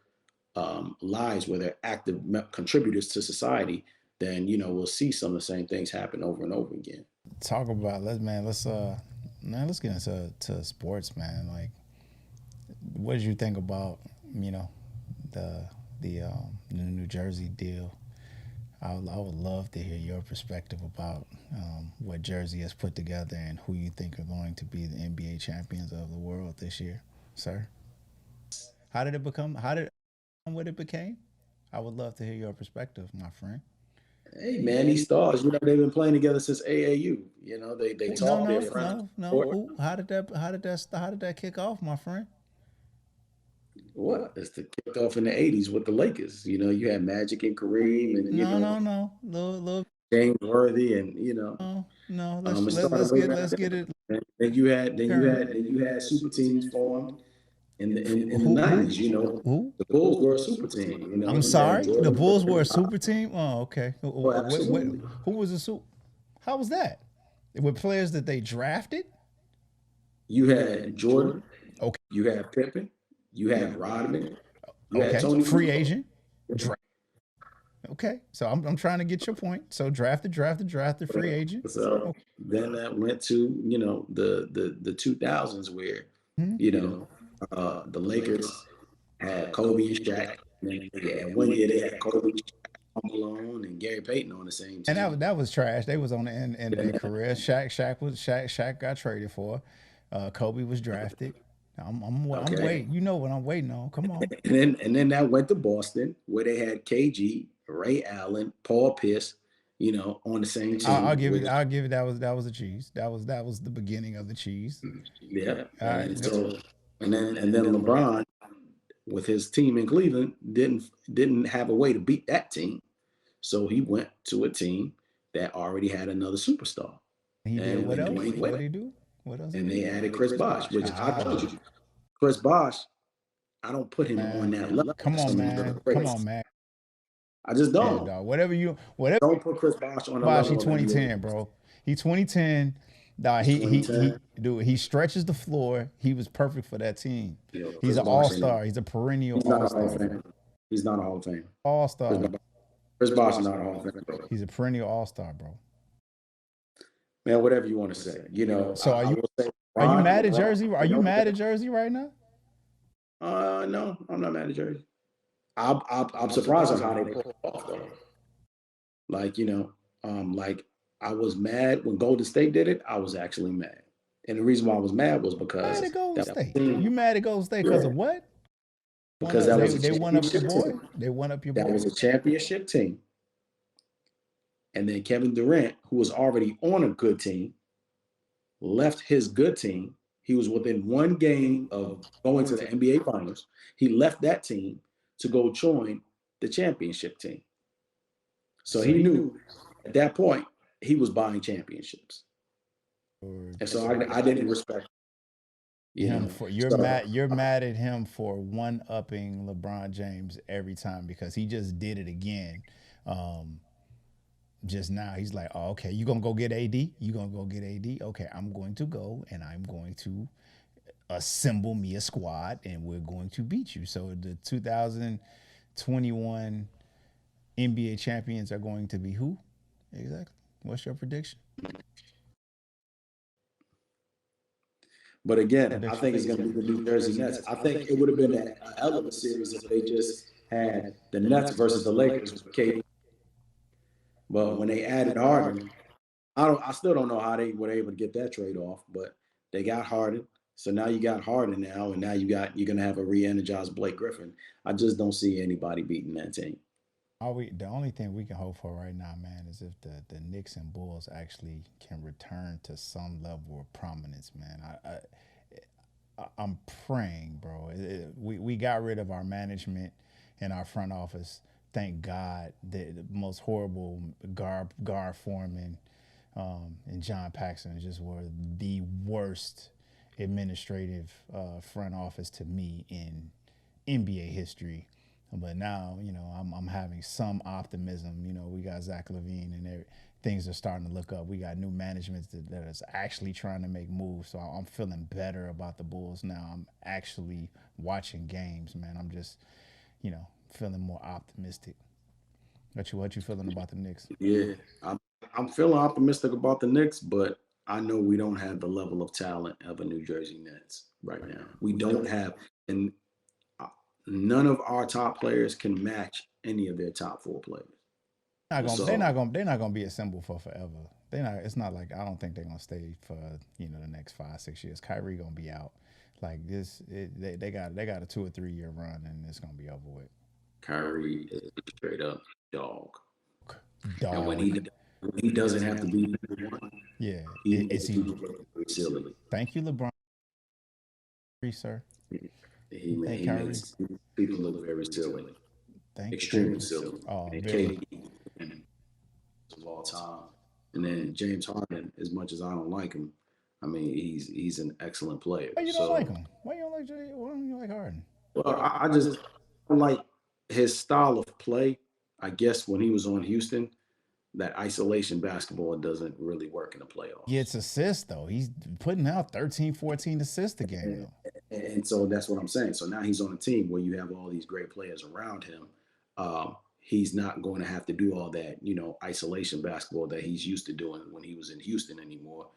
lives where they're active contributors to society, then we'll see some of the same things happen over and over again. Talk about let's get into sports, man. Like, what did you think about the the New Jersey deal? I would love to hear your perspective about what Jersey has put together and who you think are going to be the NBA champions of the world this year, sir. How did it become? How did it become what it became? I would love to hear your perspective, my friend. Hey man, these stars, they've been playing together since AAU. They No, talk, they're no, friends. no, no. Who? How did that kick off, my friend? What? It's the kicked off in the '80s with the Lakers. You had Magic and Kareem, and No, no, no. Little, James Worthy, and no, no. it Let, started let's way get back let's then. get it current. Then you had super teams formed in the Who? '90s. Who? The Bulls were a super team. I'm You had sorry. The Jordan. Bulls were a super team. Oh, okay. Oh, absolutely. Who was a super? How was that? With players that they drafted? You had Jordan. Okay. You had Pippen. You had Rodman. You had Okay. Tony. Free agent. Okay. So I'm trying to get your point. So drafted, free agent. So then that went to the 2000s where Mhm. the Lakers had Kobe and Shaq. And then, one year they had Kobe, Malone, and Gary Payton on the same And team. that was trash. They was on the end of their career. Shaq got traded for. Kobe was drafted. I'm Okay. waiting. You know what I'm waiting on. Come on. And then that went to Boston where they had KG, Ray Allen, Paul Pierce, on the same team. I'll give it. I'll give it. That was a cheese. That was the beginning of the cheese. Yeah. All right. And then LeBron with his team in Cleveland didn't have a way to beat that team. So he went to a team that already had another superstar. He did And what else? Dwayne What Wade. did he do? What else? And they added Chris Bosh, which I told you. Chris Bosh, I don't put him on that level. Come on, man. Come on, man. I just Yeah, don't. dog. Whatever. Don't put Chris Bosh on a Bosh, he level of 2010, bro. He 2010. Dog, he stretches the floor. He was perfect for that team. Chris He's an Bosh all-star. He's a perennial He's not a Hall of all-star. Famer. He's not a Hall of Famer. All-star. Chris Bosh is not a Hall of Famer, bro. He's a perennial all-star, bro. Man, whatever you want to say. So I will say are you Ron- mad at Ron- Jersey? Are you mad at Jersey right now? No, I'm not mad at Jersey. I'm surprised at how they pulled it off though. Like I was mad when Golden State did it. I was actually mad, and the reason why I was mad was because Mad at Golden that State. team- You mad at Golden State because of what? Because that was a they won up your championship boy. team. They won up your That boy. was a championship team, and then Kevin Durant, who was already on a good team, left his good team. He was within one game of going to the NBA Finals. He left that team to go join the championship team. So he knew at that point he was buying championships, and so I didn't respect Him for you're so- mad you're mad at him for one upping LeBron James every time because he just did it again. Just now he's like, oh, okay, you gonna go get AD? You gonna go get AD? Okay, I'm going to go and I'm going to assemble me a squad and we're going to beat you. So the 2021 NBA champions are going to be who? Exactly. What's your prediction? But again, I think it's going to be the New Jersey Nets. I think it would have been a hell of a series if they just had the Nets versus the Lakers with KD. But when they added Harden, I still don't know how they were able to get that trade off, but they got Harden. So now you got Harden now, and now you're going to have a re-energized Blake Griffin. I just don't see anybody beating that team. The only thing we can hope for right now, man, is if the Knicks and Bulls actually can return to some level of prominence, man. I'm praying, bro. We got rid of our management and our front office. Thank God. The most horrible Gar Foreman and John Paxson just were the worst administrative front office to me in NBA history. But now, I'm having some optimism. We got Zach Levine, and things are starting to look up. We got new management that is actually trying to make moves. So I'm feeling better about the Bulls now. I'm actually watching games, man. I'm just, feeling more optimistic. What you feeling about the Knicks? Yeah, I'm feeling optimistic about the Knicks, but I know we don't have the level of talent of a New Jersey Nets right now. We don't have, and uh, none of our top players can match any of their top four players. So They're not gonna be assembled for forever. They not. It's not like I don't think they're gonna stay for the next 5 6 years. Kyrie gonna be out. Like this, they got a 2 or 3 year run, and it's gonna be over with. Kyrie is straight up dog, and Dog. when he doesn't have to be number one, Yeah. he Is makes he? people look very silly. Thank you, LeBron, sir. He Thank Kyrie. makes people look very silly, Thank extremely you. silly. Oh, And very. KD of all time. And then James Harden, as much as I don't like him, I mean he's an excellent player. Why you don't like So him? Why you don't like Jay? Why don't you like Harden? well, I just don't like his style of play. I guess when he was on Houston, that isolation basketball doesn't really work in the playoffs. Gets assists though. He's putting out 13, 14 assists a game And, though. and so that's what I'm saying. So now he's on a team where you have all these great players around him. He's not going to have to do all that, isolation basketball that he's used to doing when he was in Houston anymore.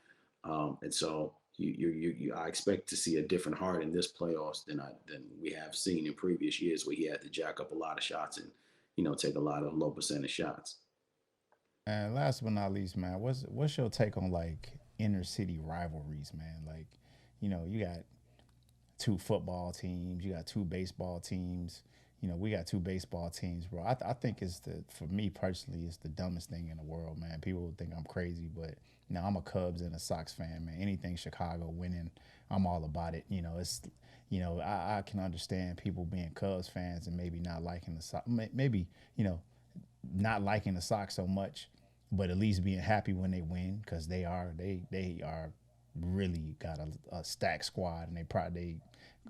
And so I expect to see a different Hart in this playoffs than we have seen in previous years, where he had to jack up a lot of shots and take a lot of low percentage shots. And last but not least, man, what's your take on like inner city rivalries, man? Like, you got two football teams, you got two baseball teams. We got two baseball teams, bro. I think for me personally, it's the dumbest thing in the world, man. People think I'm crazy, but I'm a Cubs and a Sox fan, man. Anything Chicago winning, I'm all about it. I can understand people being Cubs fans and maybe not liking the Sox, maybe not liking the Sox so much, but at least being happy when they win because they are really got a stacked squad and they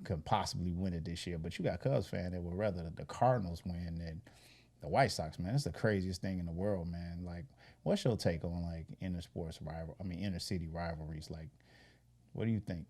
could possibly win it this year. But you got Cubs fan that would rather the Cardinals win than the White Sox, man. It's the craziest thing in the world, man. Like, what's your take on like inner city rivalries? Like, what do you think?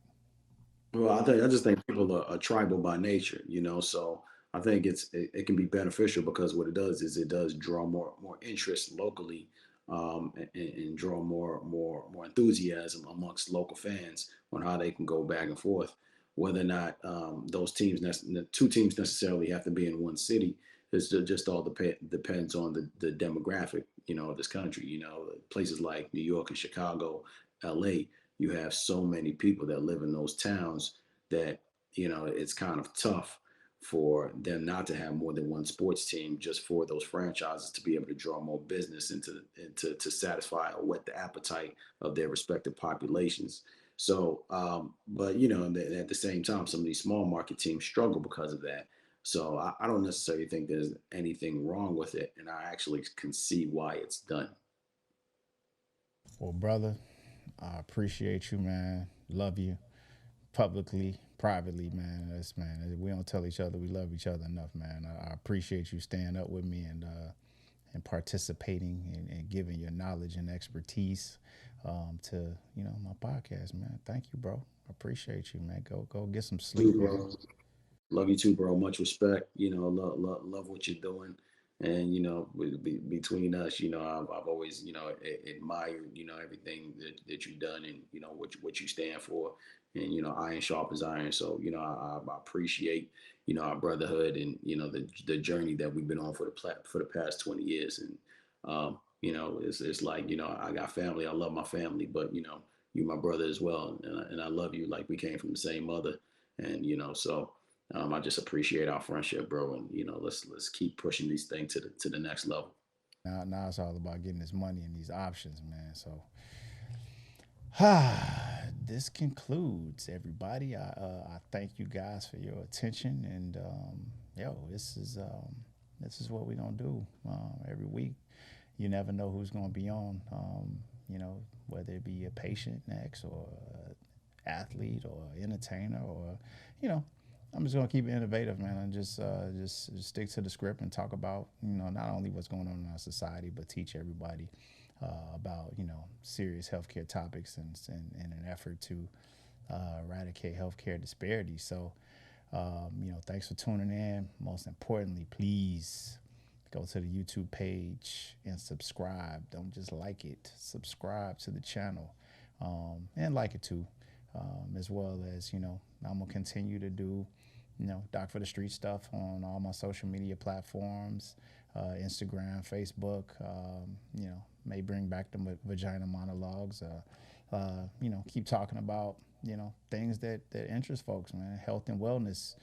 Well, I just think people are tribal by nature, So I think it can be beneficial because what it does is it does draw more interest locally, and draw more enthusiasm amongst local fans on how they can go back and forth. Whether or not the two teams necessarily have to be in one city, just all depends on the demographic, of this country. Places like New York and Chicago, L.A. You have so many people that live in those towns that it's kind of tough for them not to have more than one sports team, just for those franchises to be able to draw more business into to satisfy or whet the appetite of their respective populations. So, but at the same time, some of these small market teams struggle because of that. So I don't necessarily think there's anything wrong with it, and I actually can see why it's done. Well, brother, I appreciate you, man. Love you publicly, privately, man. We don't tell each other we love each other enough, man. I appreciate you staying up with me and participating and giving your knowledge and expertise to my podcast, man. Thank you, bro. I appreciate you, man. Go get some sleep, Too, man. bro. Love you too, bro. Much respect. Love what you're doing. And between us, I've always admired everything that you've done, and what you stand for, and iron sharp as iron. So I appreciate our brotherhood, and the journey that we've been on for the past 20 years. And it's like I got family. I love my family, but you my brother as well, and I love you like we came from the same mother. And so. I just appreciate our friendship, bro, and let's keep pushing these things to the next level. Now it's all about getting this money and these options, man. So this concludes everybody. I thank you guys for your attention, and this is what we're gonna do every week. You never know who's gonna be on. Whether it be a patient next, or an athlete, or an entertainer, or you know I'm just gonna keep it innovative, man, and just stick to the script and talk about, not only what's going on in our society, but teach everybody about, serious healthcare topics and in an effort to eradicate healthcare disparities. So, thanks for tuning in. Most importantly, please go to the YouTube page and subscribe. Don't just like it. Subscribe to the channel, and like it too, as well as, I'm going to continue to do, Doc for the Street stuff on all my social media platforms, Instagram, Facebook, may bring back the vagina monologues, keep talking about, things that interest folks, man. Health and wellness.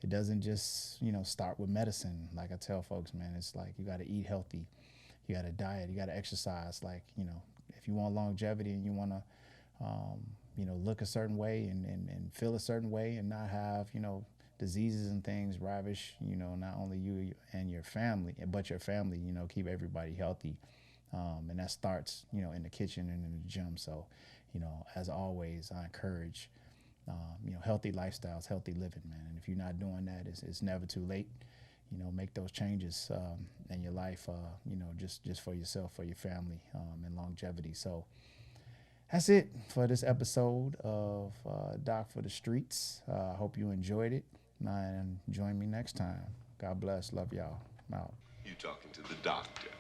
It doesn't just, start with medicine. Like I tell folks, man, it's like you got to eat healthy. You got to diet. You got to exercise. Like, if you want longevity and you want to, look a certain way and feel a certain way and not have, diseases and things ravish, not only you and your family, but your family, keep everybody healthy. And that starts, in the kitchen and in the gym. So, as always, I encourage, healthy lifestyles, healthy living, man. And if you're not doing that, it's never too late. Make those changes in your life, just for yourself, for your family, and longevity. So that's it for this episode of Doc for the Streets. I hope you enjoyed it. And join me next time. God bless. Love y'all. I'm out. You talking to the doctor.